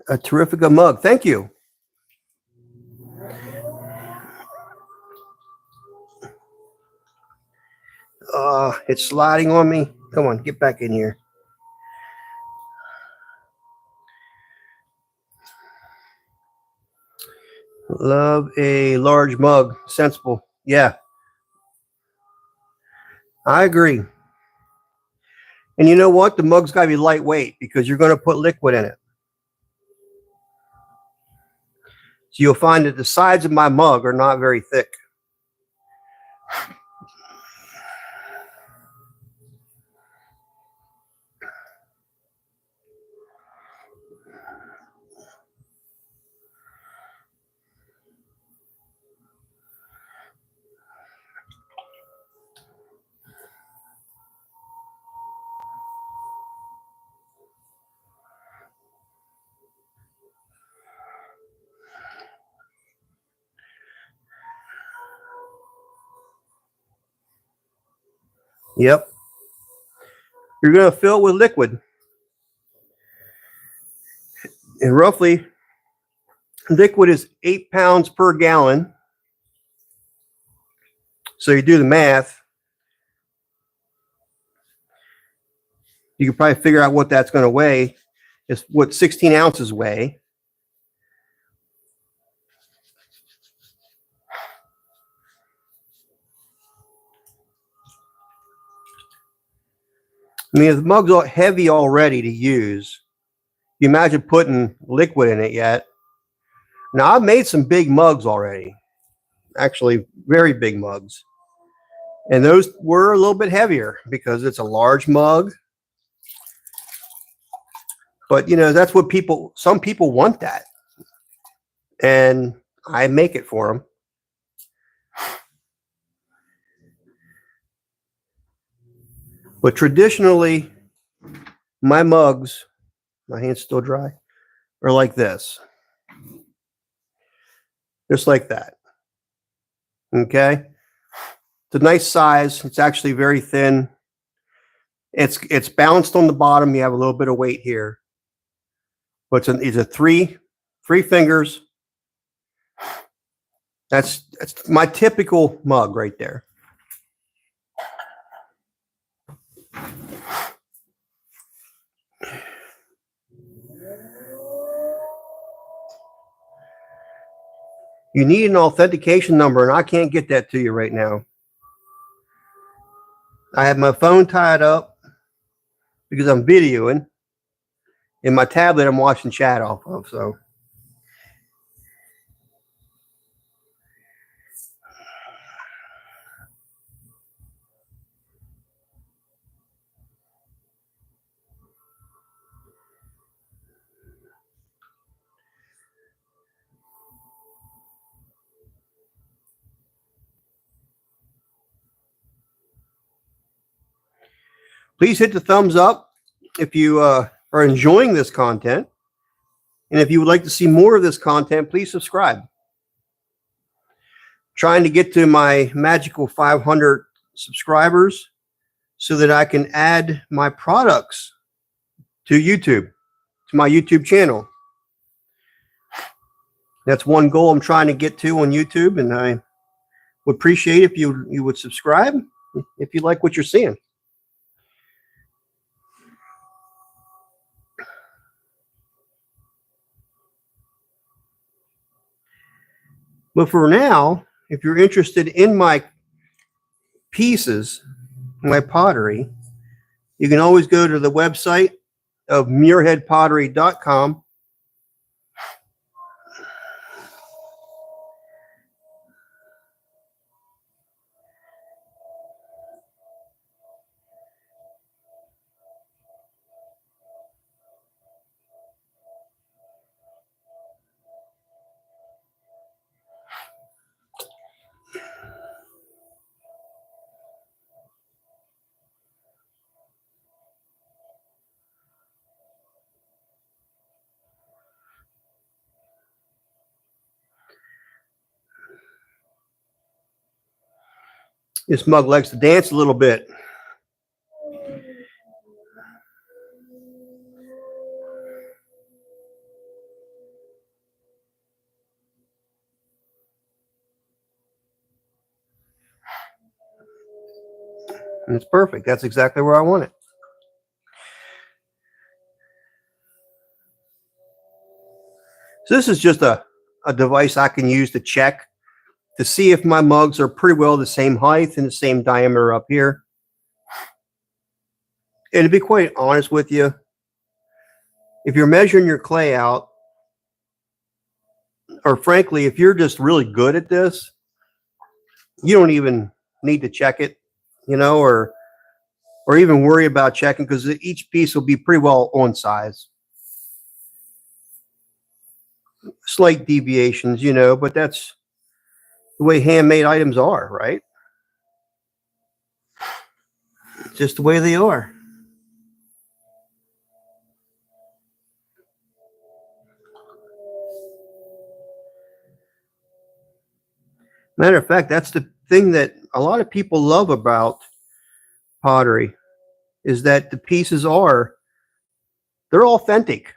Speaker 1: A terrific mug. Thank you. It's sliding on me. Come on, get back in here. Love a large mug. Sensible. Yeah. I agree. And you know what? The mug's got to be lightweight because you're going to put liquid in it. So you'll find that the sides of my mug are not very thick. Yep. You're going to fill it with liquid. And roughly, liquid is 8 pounds per gallon. So you do the math. You can probably figure out what that's going to weigh. It's what 16 ounces weigh. I mean, if the mug's all heavy already to use, you imagine putting liquid in it yet. Now, I've made some big mugs already. Actually, very big mugs. And those were a little bit heavier because it's a large mug. But, you know, that's what some people want that. and I make it for them. But traditionally, my mugs, my hand's still dry, are like this. Just like that. Okay? It's a nice size. It's actually very thin. It's balanced on the bottom. You have a little bit of weight here. But it's a three fingers. That's my typical mug right there. You need an authentication number, and I can't get that to you right now. I have my phone tied up because I'm videoing. In my tablet, I'm watching chat off of. So please hit the thumbs up if you are enjoying this content. And if you would like to see more of this content, please subscribe. Trying to get to my magical 500 subscribers so that I can add my products to YouTube, to my YouTube channel. That's one goal I'm trying to get to on YouTube, and I would appreciate if you would subscribe if you like what you're seeing. But for now, if you're interested in my pieces, my pottery, you can always go to the website of muirheadpottery.com. This mug likes to dance a little bit. And it's perfect. That's exactly where I want it. So this is just a device I can use to check to see if my mugs are pretty well the same height and the same diameter up here. And to be quite honest with you, if you're measuring your clay out, or frankly, if you're just really good at this, you don't even need to check it, or even worry about checking, because each piece will be pretty well on size. Slight deviations, but that's the way handmade items are, right? Just the way they are. Matter of fact, that's the thing that a lot of people love about pottery, is that the pieces they're authentic.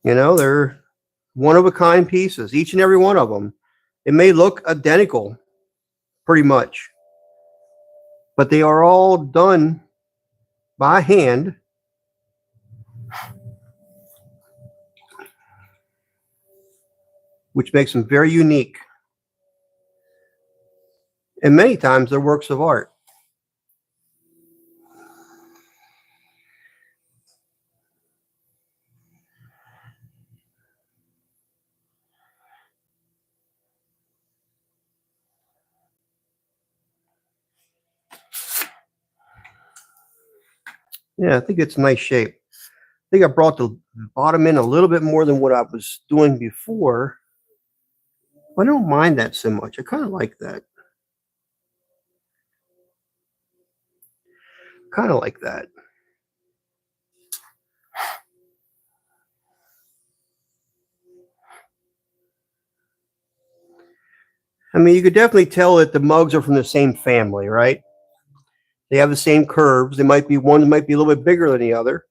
Speaker 1: They're one-of-a-kind pieces, each and every one of them. It may look identical, pretty much, but they are all done by hand. Which makes them very unique. And many times they're works of art. Yeah, I think it's a nice shape. I think I brought the bottom in a little bit more than what I was doing before. I don't mind that so much. I kind of like that. Kind of like that. I mean, you could definitely tell that the mugs are from the same family, right? They have the same curves. They might be one might be a little bit bigger than the other.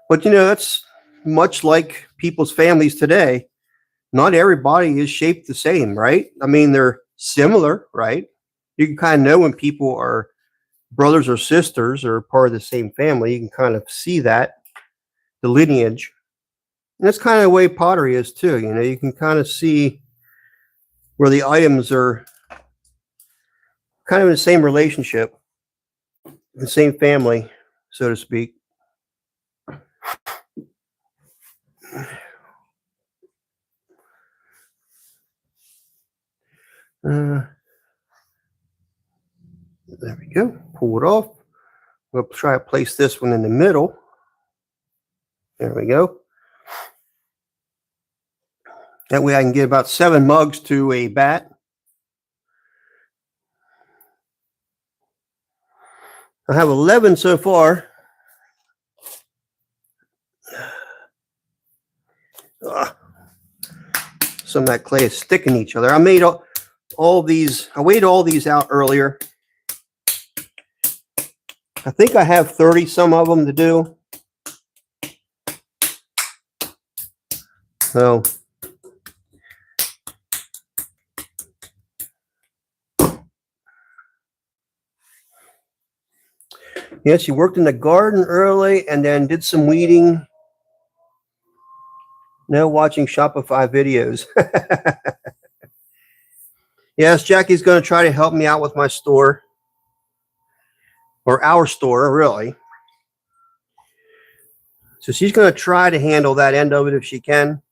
Speaker 1: But that's much like people's families today. Not everybody is shaped the same, right? I mean, they're similar, right? You can kind of know when people are brothers or sisters or part of the same family. You can kind of see that, the lineage. And that's kind of the way pottery is too. You can kind of see where the items are kind of in the same relationship, the same family, so to speak. There we go. Pull it off. We'll try to place this one in the middle. There we go. That way I can get about 7 mugs to a bat. I have 11 so far. Some of that clay is sticking to each other. I made all these. I weighed all these out earlier. I think I have 30 some of them to do. So yeah, she worked in the garden early and then did some weeding. Now watching Shopify videos. Yes, Jackie's going to try to help me out with my store. Or our store, really. So she's going to try to handle that end of it if she can.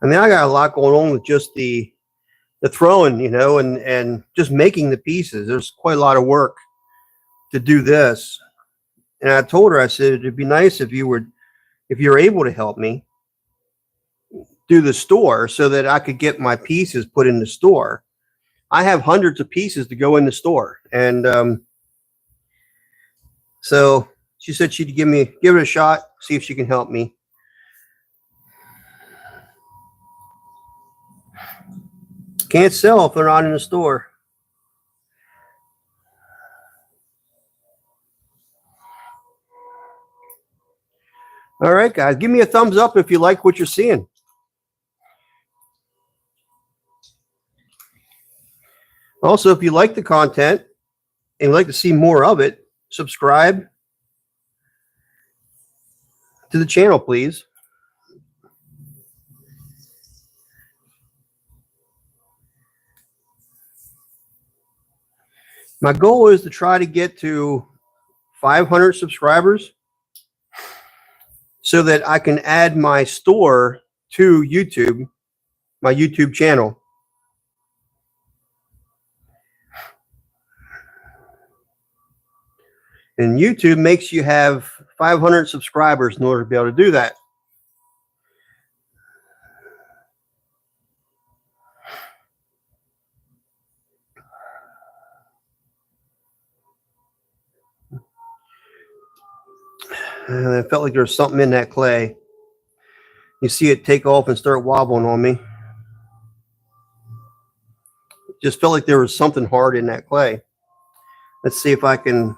Speaker 1: I mean, I got a lot going on with just the throwing, and just making the pieces. There's quite a lot of work to do this. And I told her, I said, it'd be nice if you're able to help me do the store so that I could get my pieces put in the store. I have hundreds of pieces to go in the store. And so she said she'd give it a shot, see if she can help me. Can't sell if they're not in the store. All right, guys, give me a thumbs up if you like what you're seeing. Also, if you like the content and you'd like to see more of it, subscribe to the channel, please. My goal is to try to get to 500 subscribers so that I can add my store to YouTube, my YouTube channel. And YouTube makes you have 500 subscribers in order to be able to do that. And I felt like there was something in that clay. You see it take off and start wobbling on me. Just felt like there was something hard in that clay. Let's see if I can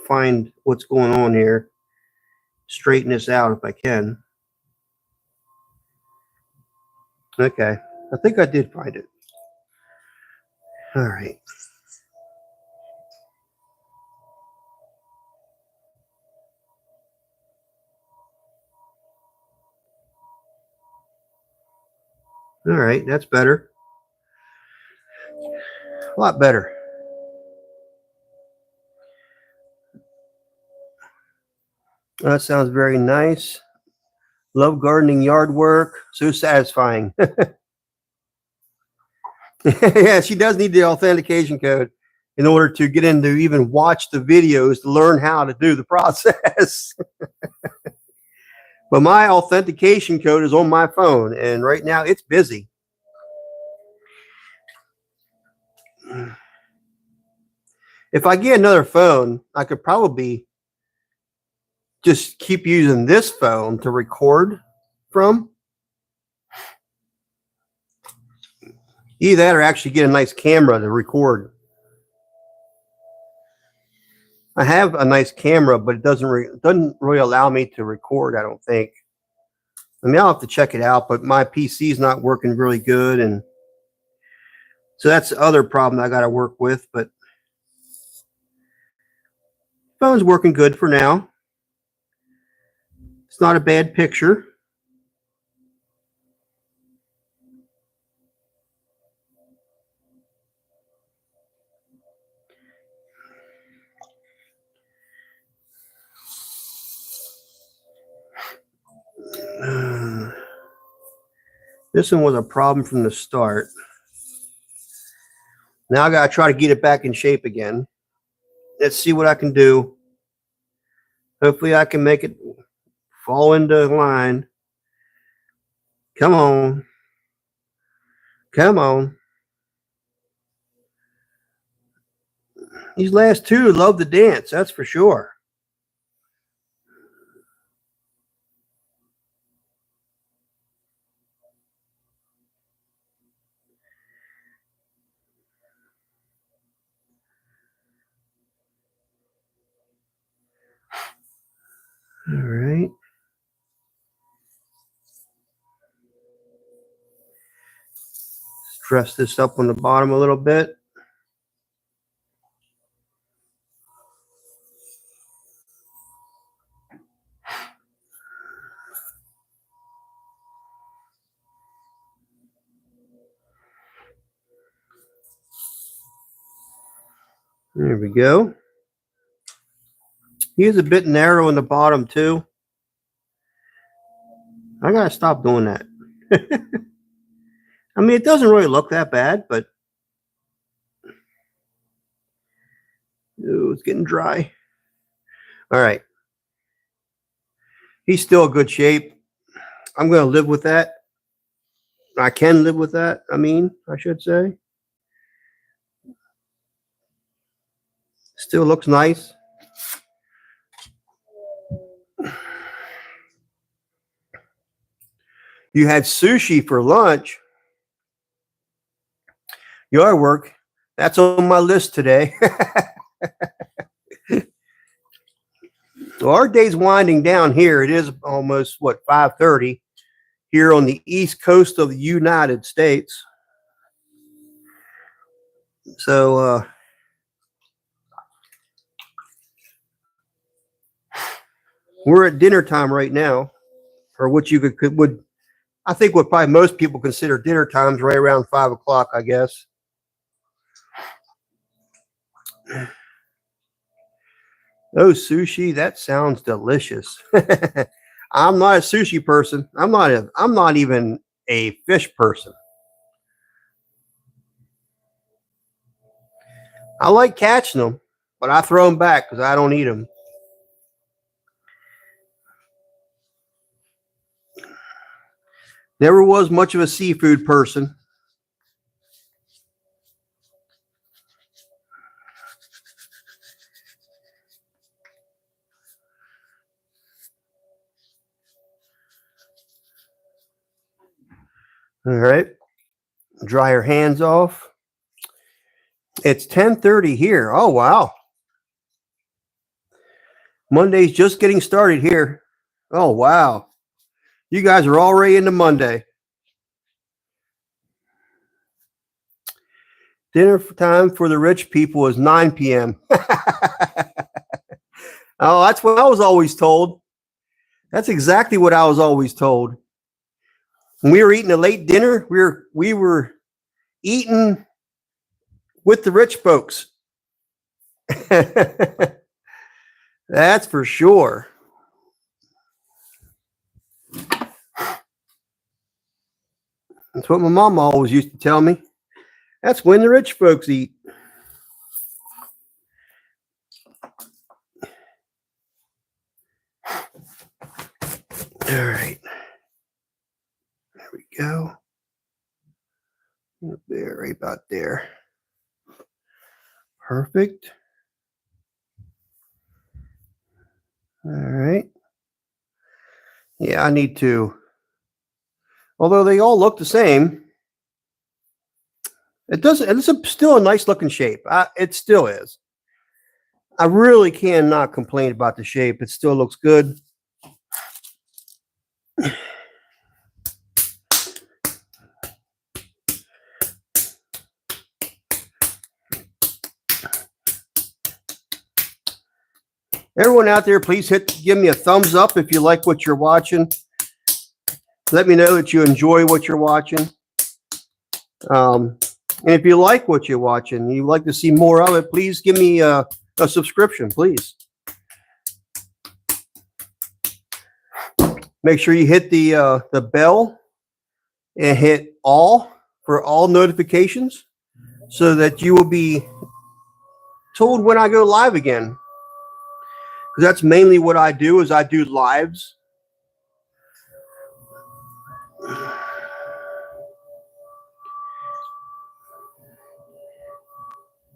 Speaker 1: find what's going on here. Straighten this out if I can. Okay, I think I did find it. All right. All right, that's better. A lot better. That sounds very nice. Love gardening, yard work. So satisfying. Yeah, she does need the authentication code in order to get in to even watch the videos to learn how to do the process. But my authentication code is on my phone, and right now it's busy. If I get another phone, I could probably just keep using this phone to record from. Either that or actually get a nice camera to record. I have a nice camera, but it doesn't really allow me to record, I don't think. I mean, I'll have to check it out, but my PC is not working really good, and so that's the other problem I got to work with. But phone's working good for now. It's not a bad picture. This one was a problem from the start. Now I got to try to get it back in shape again. Let's see what I can do. Hopefully I can make it fall into line. Come on. Come on. These last two love to dance, that's for sure. All right. Dress this up on the bottom a little bit. There we go. He is a bit narrow in the bottom too. I gotta stop doing that. I mean, it doesn't really look that bad, but ooh, it's getting dry. All right. He's still in good shape. I'm gonna live with that. I can live with that, I should say. Still looks nice. You had sushi for lunch. Yard work. That's on my list today. Well, our day's winding down here. It is almost 5:30 here on the east coast of the United States. So we're at dinner time right now, or what you would I think what probably most people consider dinner times right around 5 o'clock, I guess. Oh, sushi, that sounds delicious. I'm not a sushi person. I'm not even a fish person. I like catching them, but I throw them back because I don't eat them. Never was much of a seafood person. All right. Dry your hands off. It's 10:30 here. Oh, wow. Monday's just getting started here. Oh, wow. You guys are already into Monday. Dinner time for the rich people is 9 p.m. Oh, that's what I was always told. That's exactly what I was always told. When we were eating a late dinner, we were eating with the rich folks. That's for sure. That's what my mama always used to tell me. That's when the rich folks eat. All right. There we go. There, right about there. Perfect. All right. Yeah, I need to. Although they all look the same, it doesn't. It's still a nice looking shape. It still is. I really cannot complain about the shape. It still looks good. Everyone out there, please give me a thumbs up if you like what you're watching. Let me know that you enjoy what you're watching. And if you like what you're watching, you'd like to see more of it, please give me a subscription, please. Make sure you hit the bell and hit all for all notifications so that you will be told when I go live again. Because that's mainly what I do, is I do lives.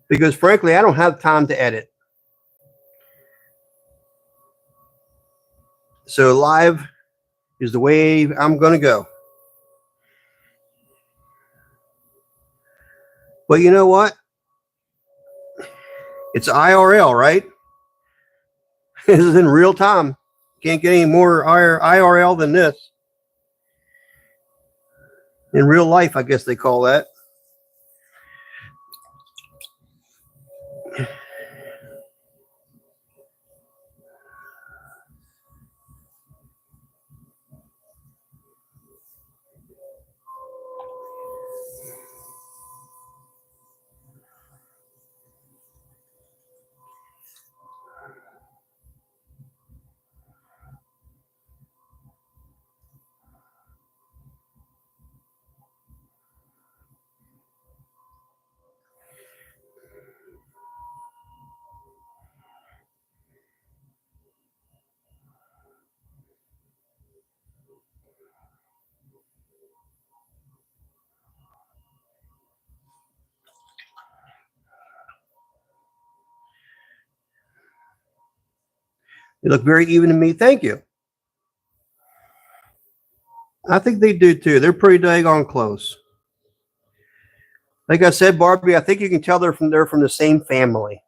Speaker 1: Because frankly, I don't have time to edit. So live is the way I'm going to go. But you know what? It's IRL, right? This is in real time. Can't get any more IRL than this. In real life, I guess they call that. They look very even to me. Thank you. I think they do too. They're pretty daggone close. Like I said, Barbie, I think you can tell they're from the same family.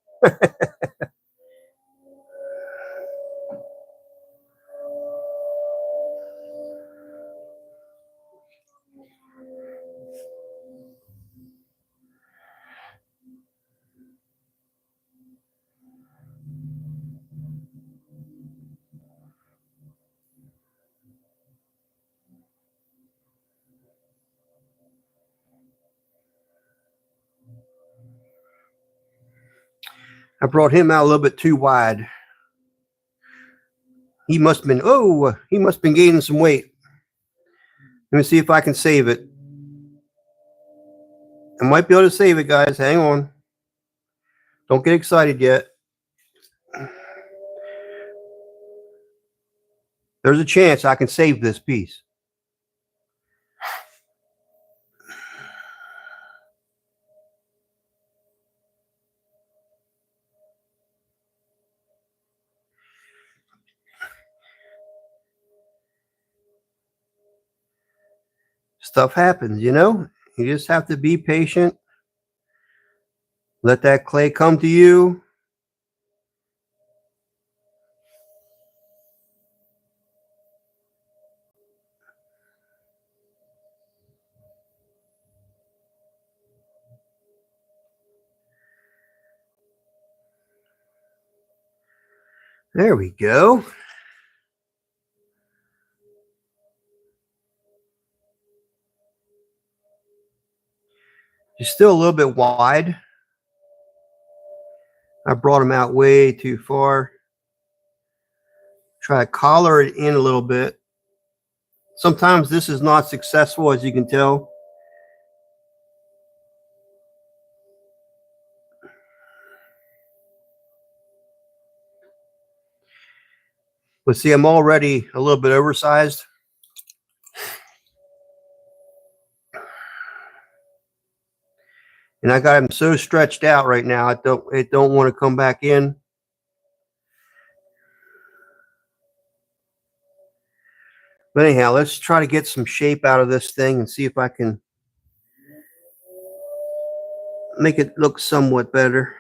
Speaker 1: I brought him out a little bit too wide. He must have been gaining some weight. Let me see if I can save it. I might be able to save it, guys. Hang on. Don't get excited yet. There's a chance I can save this piece. Stuff happens, you know? You just have to be patient. Let that clay come to you. There we go. You're still a little bit wide. I brought them out way too far. Try to collar it in a little bit. Sometimes this is not successful, as you can tell. But see, I'm already a little bit oversized. And I got them so stretched out right now, it don't want to come back in. But anyhow, let's try to get some shape out of this thing and see if I can make it look somewhat better.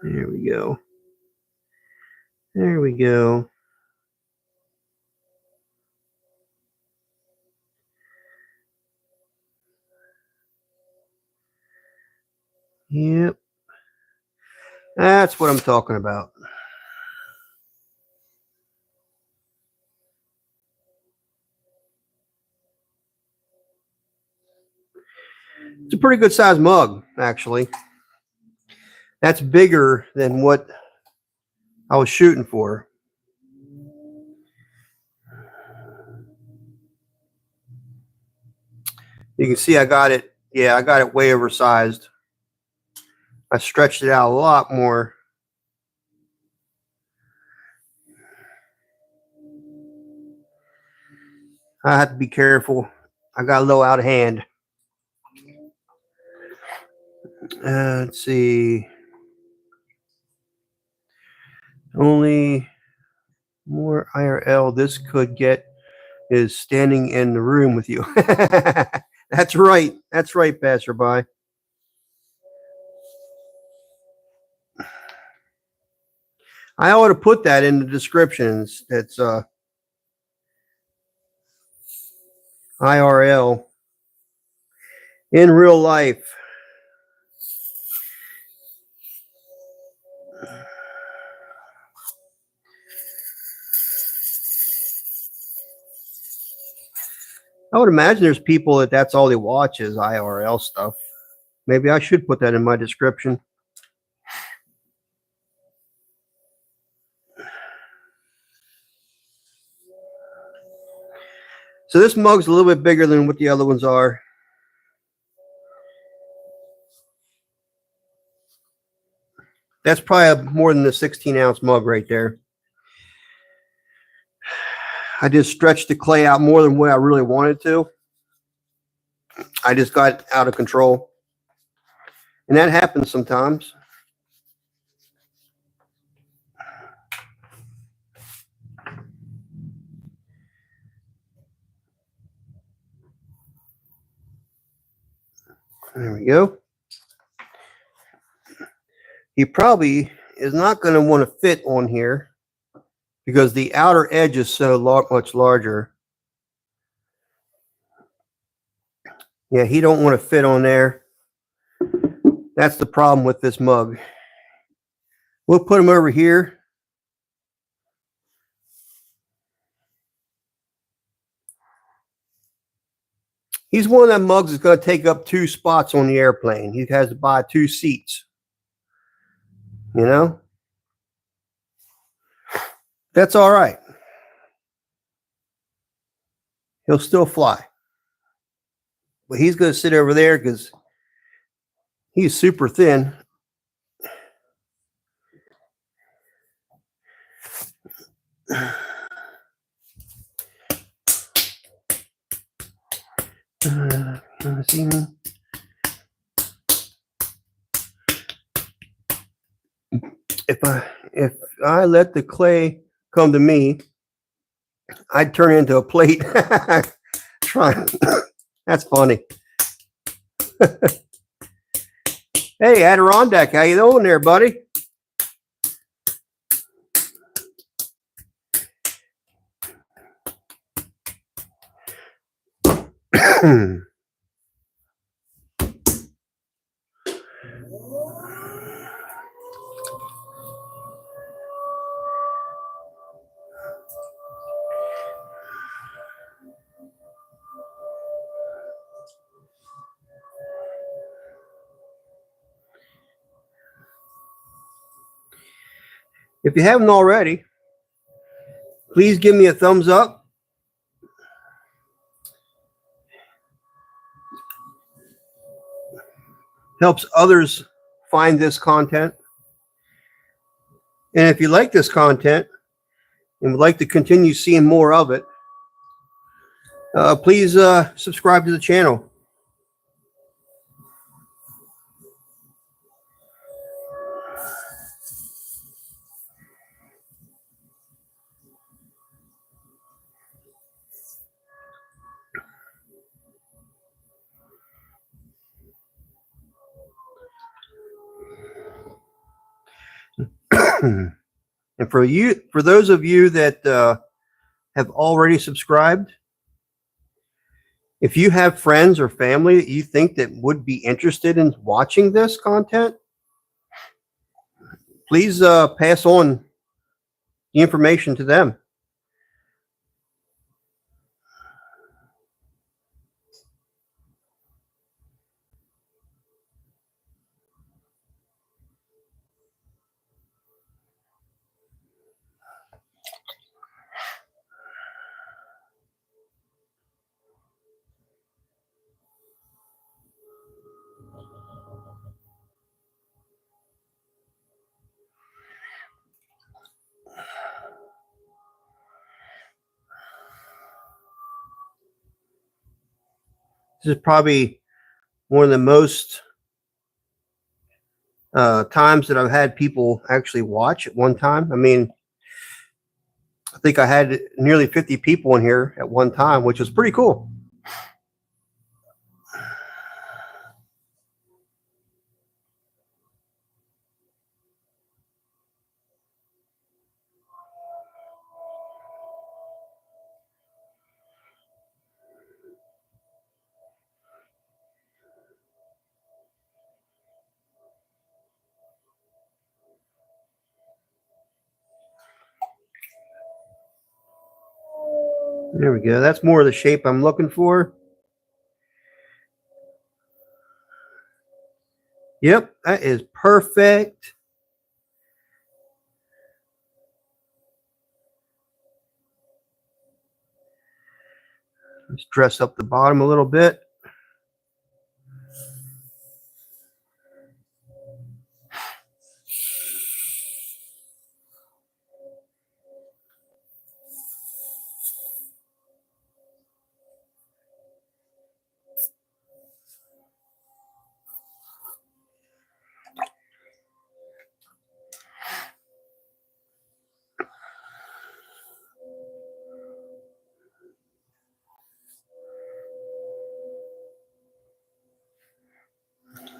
Speaker 1: There we go. There we go. Yep. That's what I'm talking about. It's a pretty good sized mug, actually. That's bigger than what I was shooting for. You can see I got it. Yeah, I got it way oversized. I stretched it out a lot more. I have to be careful. I got a little out of hand. Let's see. Only more IRL this could get is standing in the room with you. That's right. That's right, passerby. I ought to put that in the descriptions. That's IRL in real life. I would imagine there's people that's all they watch is IRL stuff. Maybe I should put that in my description. So this mug's a little bit bigger than what the other ones are. That's probably more than the 16-ounce mug right there. I just stretched the clay out more than what I really wanted to. I just got out of control. And that happens sometimes. There we go. He probably is not going to want to fit on here because the outer edge is so much larger. Yeah, he don't want to fit on there. That's the problem with this mug. We'll put him over here. He's one of them mugs that's going to take up 2 spots on the airplane. He has to buy 2 seats. You know? That's all right. He'll still fly. But he's going to sit over there because he's super thin. See me? If I let the clay come to me, I'd turn into a plate. Try. That's funny. Hey, Adirondack, how you doing there, buddy? If you haven't already, please give me a thumbs up. helps others find this content. And if you like this content and would like to continue seeing more of it, please subscribe to the channel. And for those of you that have already subscribed, if you have friends or family that you think that would be interested in watching this content, please pass on the information to them. This is probably one of the most times that I've had people actually watch at one time. I mean, I think I had nearly 50 people in here at one time, which was pretty cool. There we go. That's more of the shape I'm looking for. Yep, that is perfect. Let's dress up the bottom a little bit.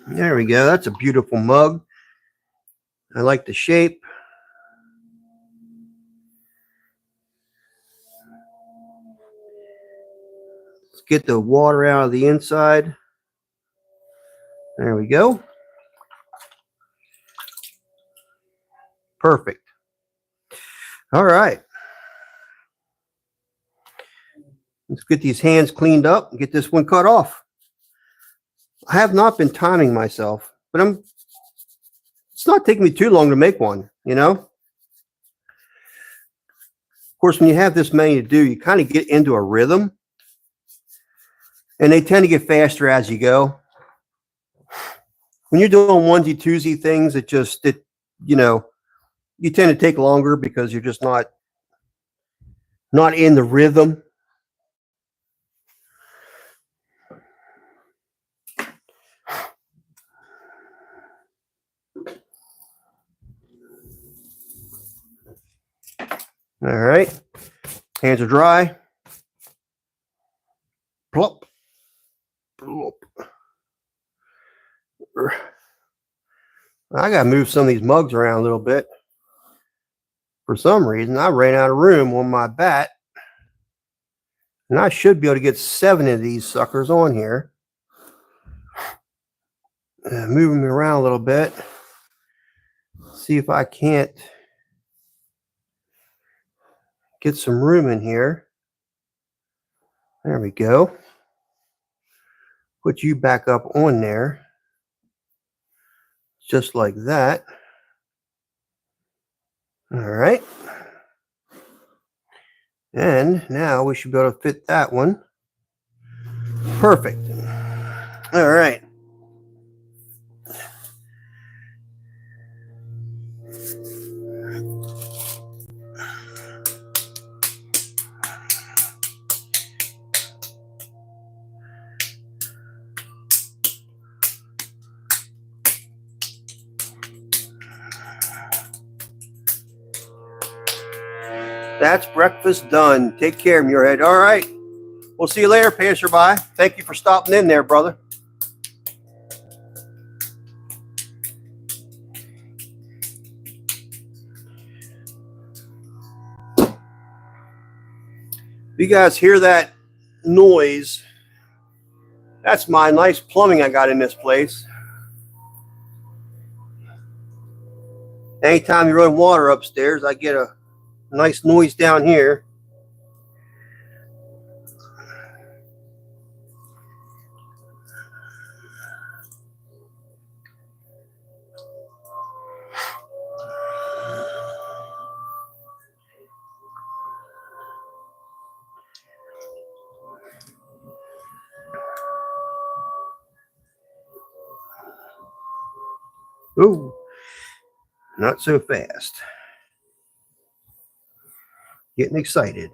Speaker 1: There we go. That's a beautiful mug. I like the shape. Let's get the water out of the inside. There we go. Perfect. All right. Let's get these hands cleaned up and get this one cut off. I have not been timing myself, but it's not taking me too long to make one, you know? Of course, when you have this many to do, you kind of get into a rhythm, and they tend to get faster as you go. When you're doing onesie twosie things, you know, you tend to take longer because you're just not in the rhythm. All right, hands are dry. Plop. Plop. I gotta move some of these mugs around a little bit. For some reason, I ran out of room on my bat, and I should be able to get 7 of these suckers on here. Moving me around a little bit. See if I can't get some room in here. There we go. Put you back up on there. Just like that. All right. And now we should be able to fit that one. Perfect. All right. That's breakfast done. Take care, Muirhead. All right. We'll see you later, passerby. Thank you for stopping in there, brother. If you guys hear that noise, that's my nice plumbing I got in this place. Anytime you run water upstairs, I get a nice noise down here. Ooh, not so fast. Getting excited.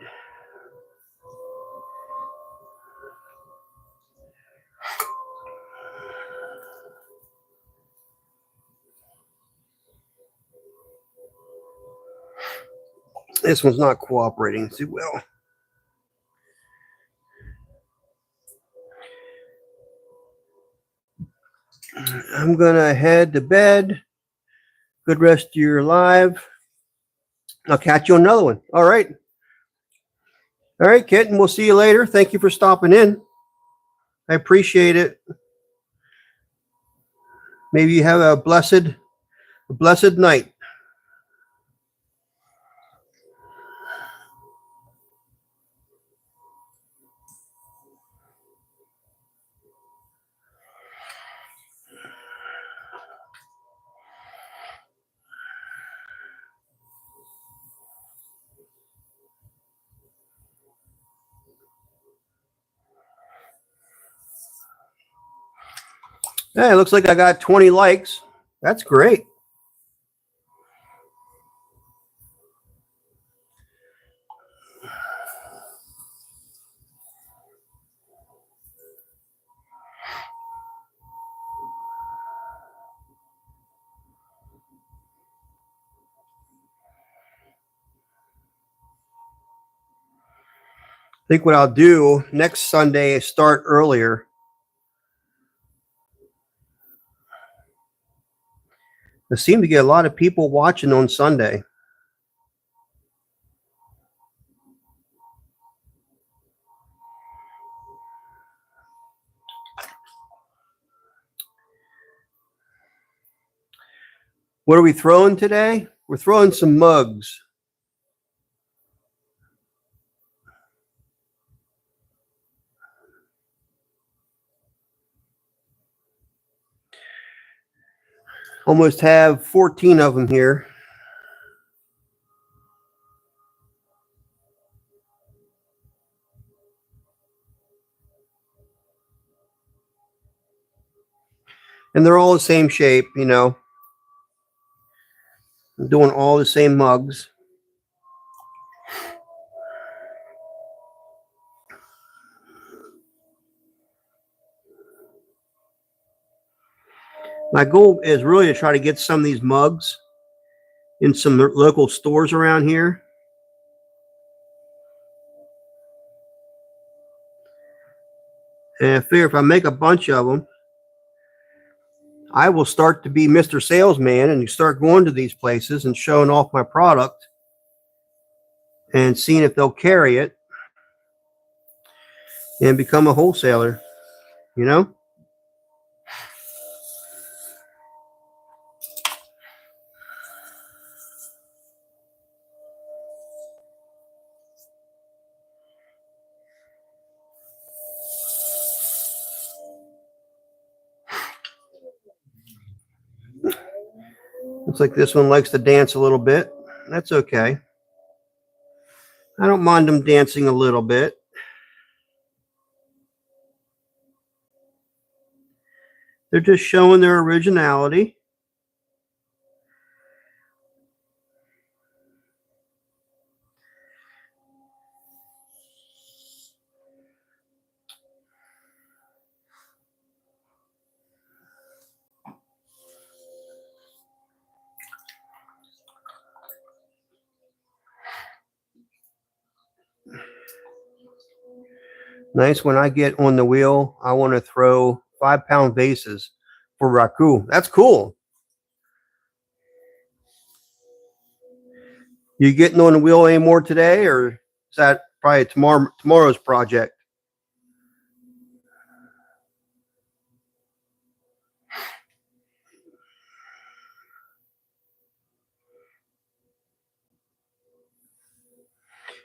Speaker 1: This one's not cooperating too well. I'm gonna head to bed. Good rest of your live. I'll catch you on another one. All right. All right, kitten. We'll see you later. Thank you for stopping in. I appreciate it. Maybe you have a blessed night. Hey, it looks like I got 20 likes. That's great. I think what I'll do next Sunday is start earlier. I seem to get a lot of people watching on Sunday. What are we throwing today? We're throwing some mugs. Almost have 14 of them here. And they're all the same shape, you know. I'm doing all the same mugs. My goal is really to try to get some of these mugs in some local stores around here. And I figure if I make a bunch of them, I will start to be Mr. Salesman and start going to these places and showing off my product and seeing if they'll carry it and become a wholesaler, you know? Looks like this one likes to dance a little bit. That's okay. I don't mind them dancing a little bit. They're just showing their originality. Nice. When I get on the wheel, I want to throw 5-pound vases for raku. That's cool. You getting on the wheel anymore today, or is that probably tomorrow's project?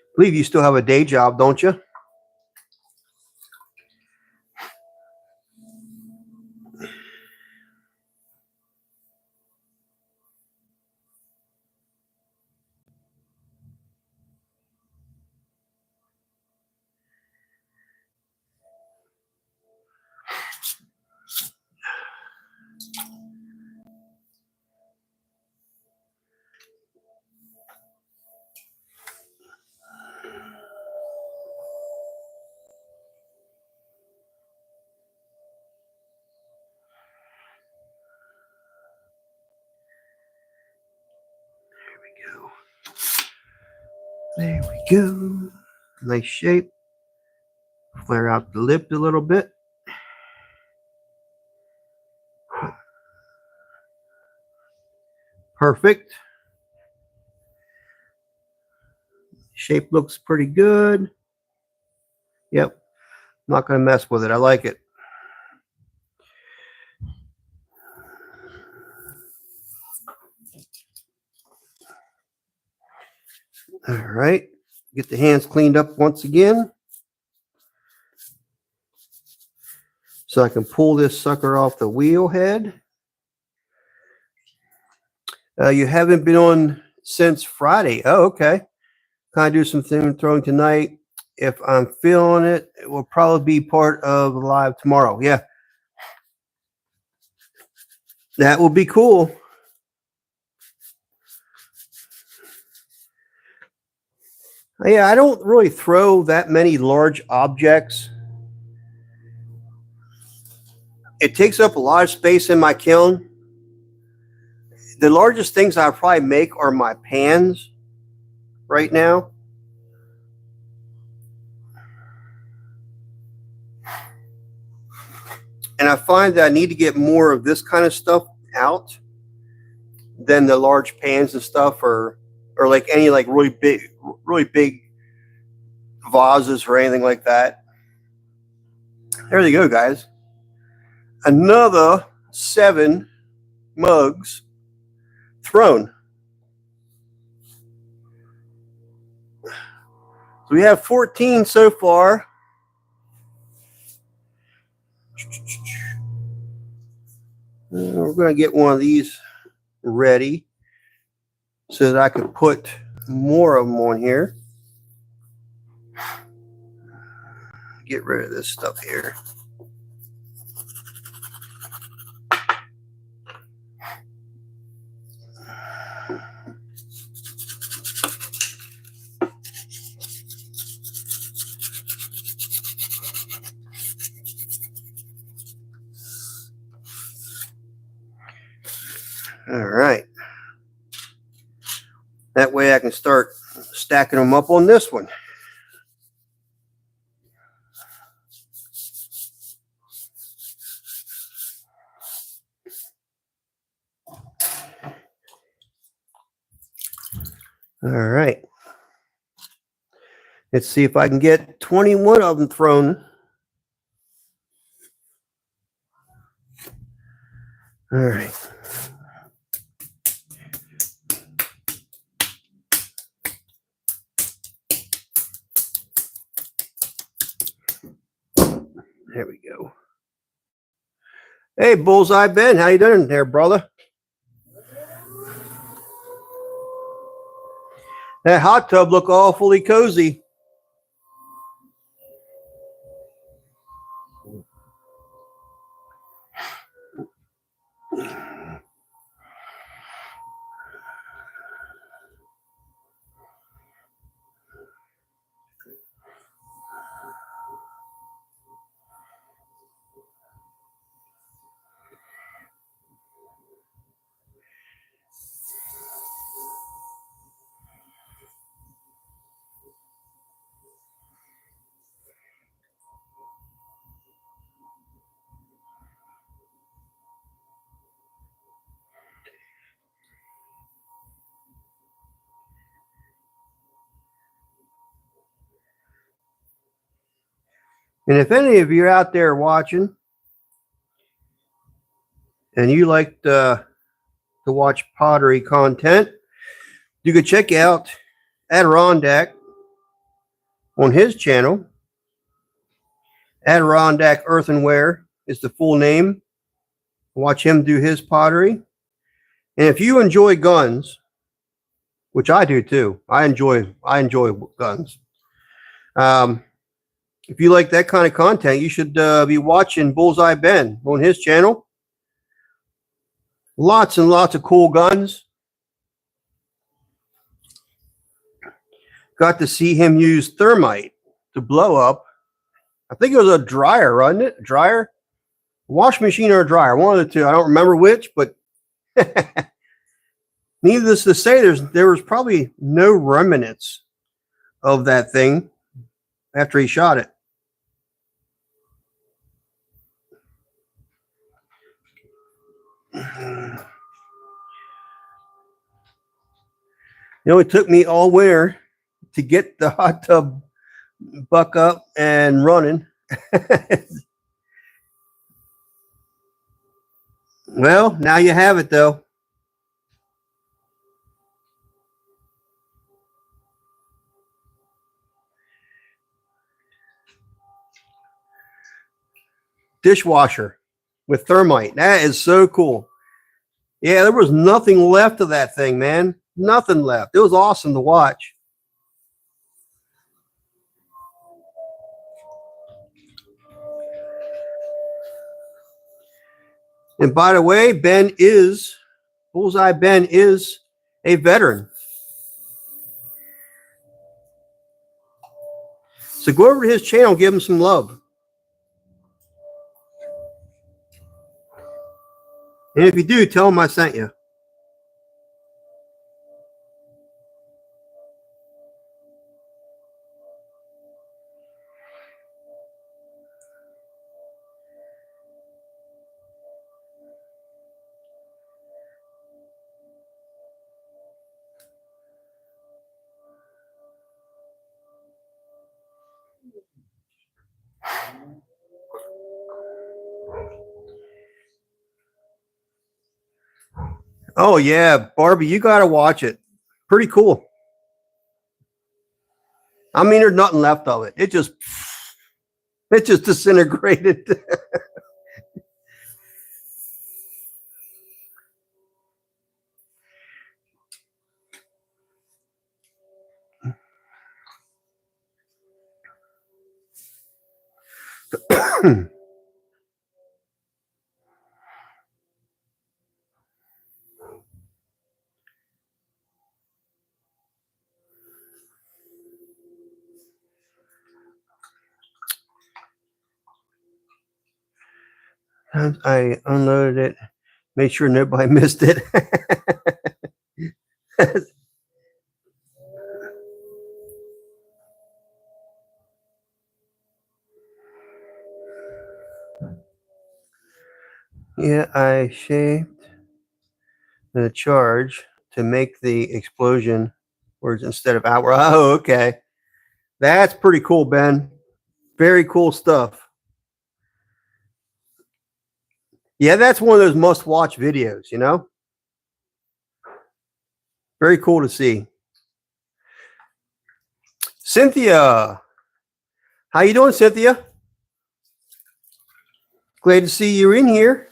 Speaker 1: I believe you still have a day job, don't you? There we go. Nice shape. Flare out the lip a little bit. Perfect. Shape looks pretty good. Yep. Not going to mess with it. I like it. All right. Get the hands cleaned up once again. So I can pull this sucker off the wheel head. You haven't been on since Friday. Oh, okay. Kind of do some throwing tonight. If I'm feeling it, it will probably be part of the live tomorrow. Yeah. That will be cool. Yeah, I don't really throw that many large objects. It takes up a lot of space in my kiln. The largest things I probably make are my pans right now. And I find that I need to get more of this kind of stuff out than the large pans and stuff, or like any like really big vases or anything like that. There you go, guys. Another 7 mugs thrown. So we have 14 so far. We're going to get one of these ready so that I can put more of them on here. Get rid of this stuff here. All right. That way I can start stacking them up on this one. All right. Let's see if I can get 21 of them thrown. All right. There we go. Hey, Bullseye Ben, how you doing there, brother? That hot tub look awfully cozy. And if any of you are out there watching and you like to watch pottery content, you can check out Adirondack on his channel. Adirondack Earthenware is the full name. Watch him do his pottery. And if you enjoy guns, which I do too, I enjoy guns. If you like that kind of content, you should be watching Bullseye Ben on his channel. Lots and lots of cool guns. Got to see him use thermite to blow up. I think it was a dryer, wasn't it? A dryer? Wash machine or a dryer, one of the two. I don't remember which, but needless to say, there was probably no remnants of that thing after he shot it. You know, it took me all winter to get the hot tub buck up and running. Well, now you have it, though. Dishwasher with thermite. That is so cool. Yeah, there was nothing left of that thing, man. Nothing left. It was awesome to watch. And by the way, Bullseye Ben is a veteran. So go over to his channel and give him some love. And if you do, tell him I sent you. Oh yeah, Barbie, you gotta watch it. Pretty cool. I mean, there's nothing left of it. It just disintegrated. I unloaded it, made sure nobody missed it. Yeah, I shaped the charge to make the explosion words instead of outward. Oh, okay. That's pretty cool, Ben. Very cool stuff. Yeah, that's one of those must-watch videos, you know? Very cool to see. Cynthia. How you doing, Cynthia? Glad to see you in here.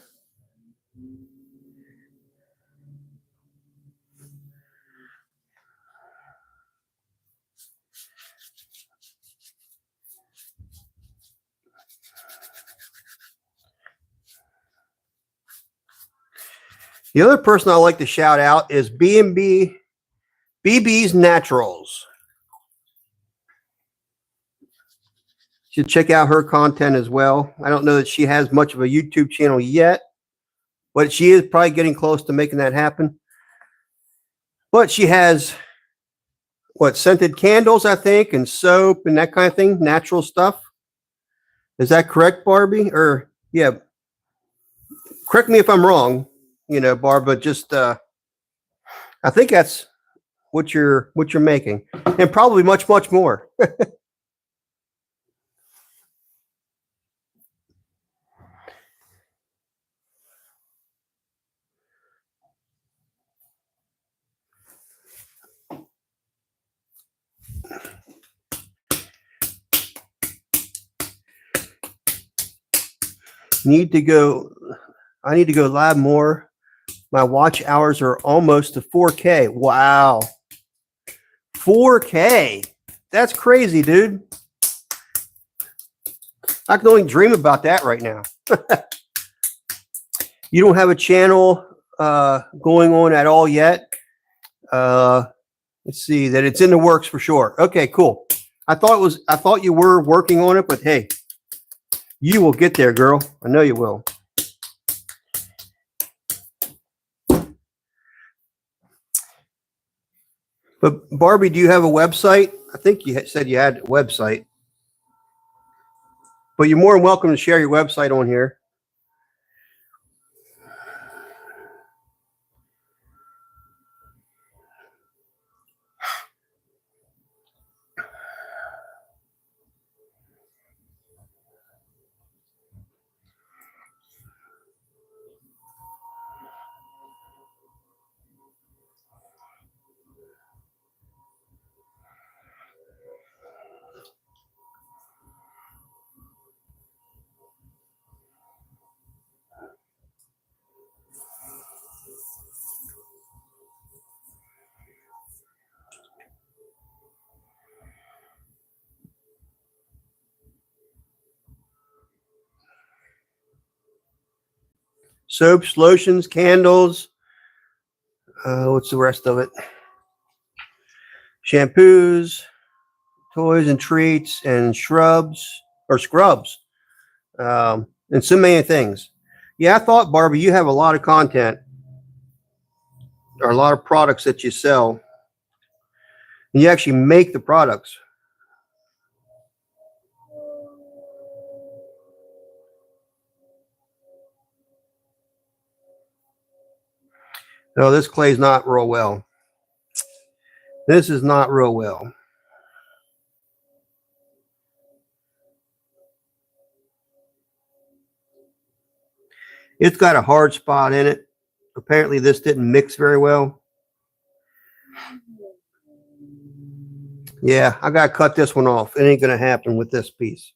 Speaker 1: The other person I like to shout out is BB's Naturals. You should check out her content as well. I don't know that she has much of a YouTube channel yet, but she is probably getting close to making that happen. But she has, scented candles, I think, and soap and that kind of thing, natural stuff. Is that correct, Barbie? Or, yeah, correct me if I'm wrong, Barb, but just, I think that's what you're making, and probably much, much more. Need to go. I need to go live more. My watch hours are almost to 4K. Wow. 4K. That's crazy, dude. I can only dream about that right now. You don't have a channel going on at all yet? Let's see that it's in the works for sure. Okay, cool. I thought you were working on it, but hey, you will get there, girl. I know you will. But Barbie, do you have a website? I think you said you had a website. But you're more than welcome to share your website on here. Soaps, lotions, candles. What's the rest of it? Shampoos, toys and treats, and scrubs. And so many things. Yeah, I thought, Barbie, you have a lot of content or a lot of products that you sell. And you actually make the products. No, this clay's not real well. This is not real well. It's got a hard spot in it. Apparently this didn't mix very well. Yeah, I got to cut this one off. It ain't going to happen with this piece.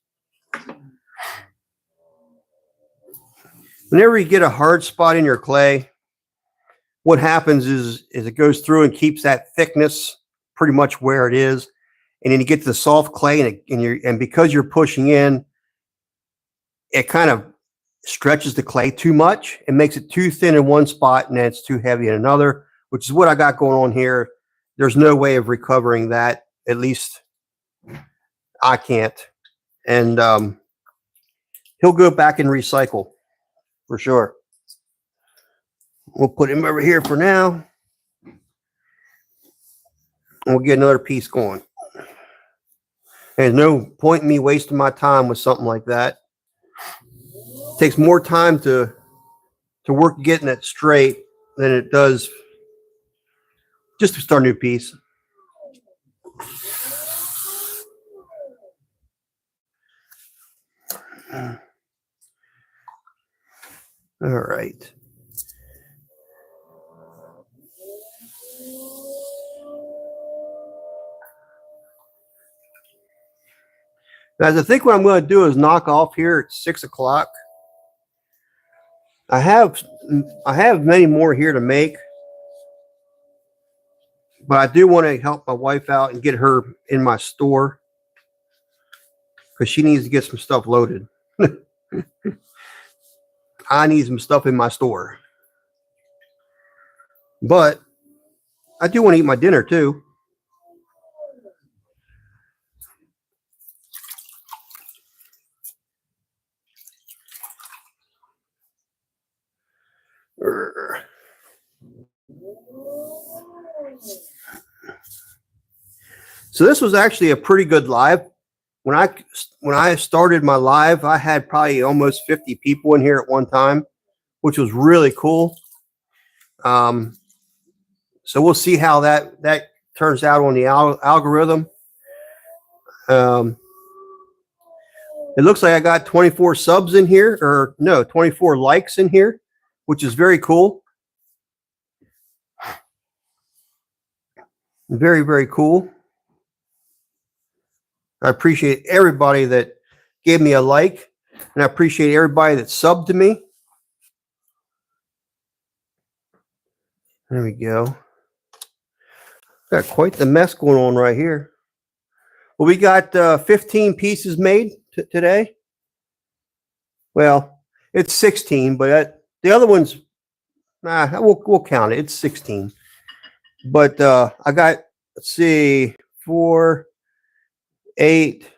Speaker 1: Whenever you get a hard spot in your clay, what happens is it goes through and keeps that thickness pretty much where it is. And then you get to the soft clay and because you're pushing in, it kind of stretches the clay too much. It makes it too thin in one spot and then it's too heavy in another, which is what I got going on here. There's no way of recovering that. At least I can't. And he'll go back and recycle for sure. We'll put him over here for now. And we'll get another piece going. There's no point in me wasting my time with something like that. It takes more time to work getting it straight than it does just to start a new piece. All right. Guys, I think what I'm going to do is knock off here at 6 o'clock. I have many more here to make, but I do want to help my wife out and get her in my store because she needs to get some stuff loaded. I need some stuff in my store, but I do want to eat my dinner too. So this was actually a pretty good live. When I started my live, I had probably almost 50 people in here at one time, which was really cool. So we'll see how that turns out on the algorithm. It looks like I got 24 subs in here, or no, 24 likes in here, which is very cool. Very, very cool. I appreciate everybody that gave me a like. And I appreciate everybody that subbed to me. There we go. Got quite the mess going on right here. Well, we got 15 pieces made today. Well, it's 16, but the other one's, we'll count it. It's 16. But I got, let's see, 4, 8,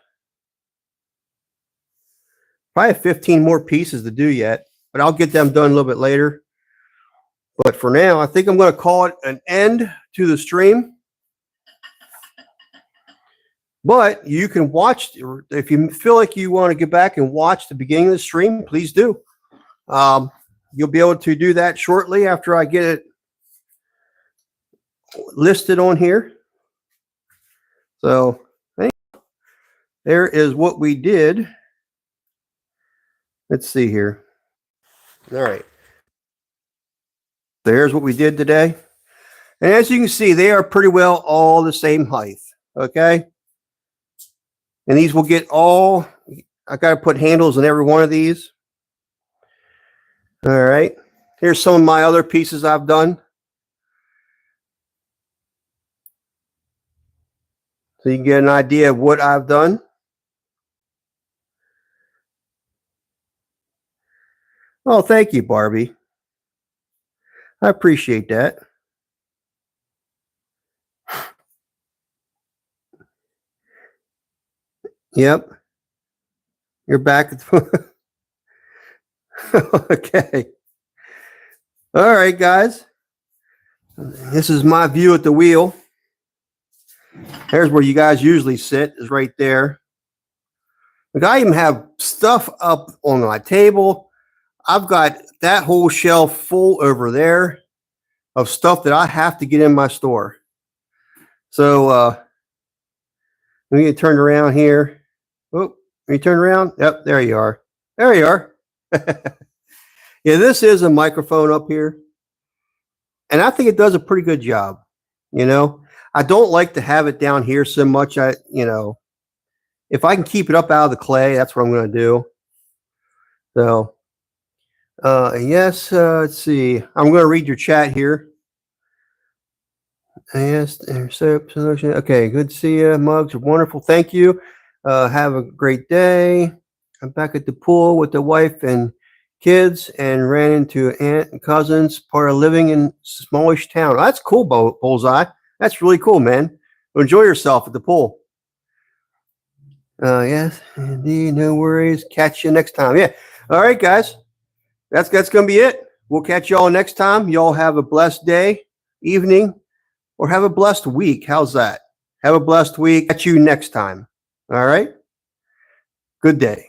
Speaker 1: probably 15 more pieces to do yet. But I'll get them done a little bit later. But for now, I think I'm going to call it an end to the stream. But you can watch, if you feel like you want to get back and watch the beginning of the stream, please do. You'll be able to do that shortly after I get it listed on here. So there is what we did. Let's see here. All right. There's what we did today. And as you can see, they are pretty well all the same height. Okay. And these will get all, I got to put handles in every one of these. All right. Here's some of my other pieces I've done. So you can get an idea of what I've done. Oh, thank you, Barbie. I appreciate that. Yep. You're back. Okay. All right, guys. This is my view at the wheel. There's where you guys usually sit, is right there. Look, I even have stuff up on my table. I've got that whole shelf full over there of stuff that I have to get in my store. So let me get turned around here. Oh, you turn around? Yep, there you are. There you are. Yeah, this is a microphone up here. And I think it does a pretty good job. You know, I don't like to have it down here so much. If I can keep it up out of the clay, that's what I'm going to do. So, yes, let's see. I'm going to read your chat here. Yes, okay, good to see you. Mugs are wonderful. Thank you. Have a great day. I'm back at the pool with the wife and kids and ran into aunt and cousins, part of living in smallish town. Oh, that's cool, Bullseye. That's really cool, man. Enjoy yourself at the pool. Yes, indeed. No worries. Catch you next time. Yeah. All right, guys. That's going to be it. We'll catch y'all next time. Y'all have a blessed day, evening, or have a blessed week. How's that? Have a blessed week. Catch you next time. All right. Good day.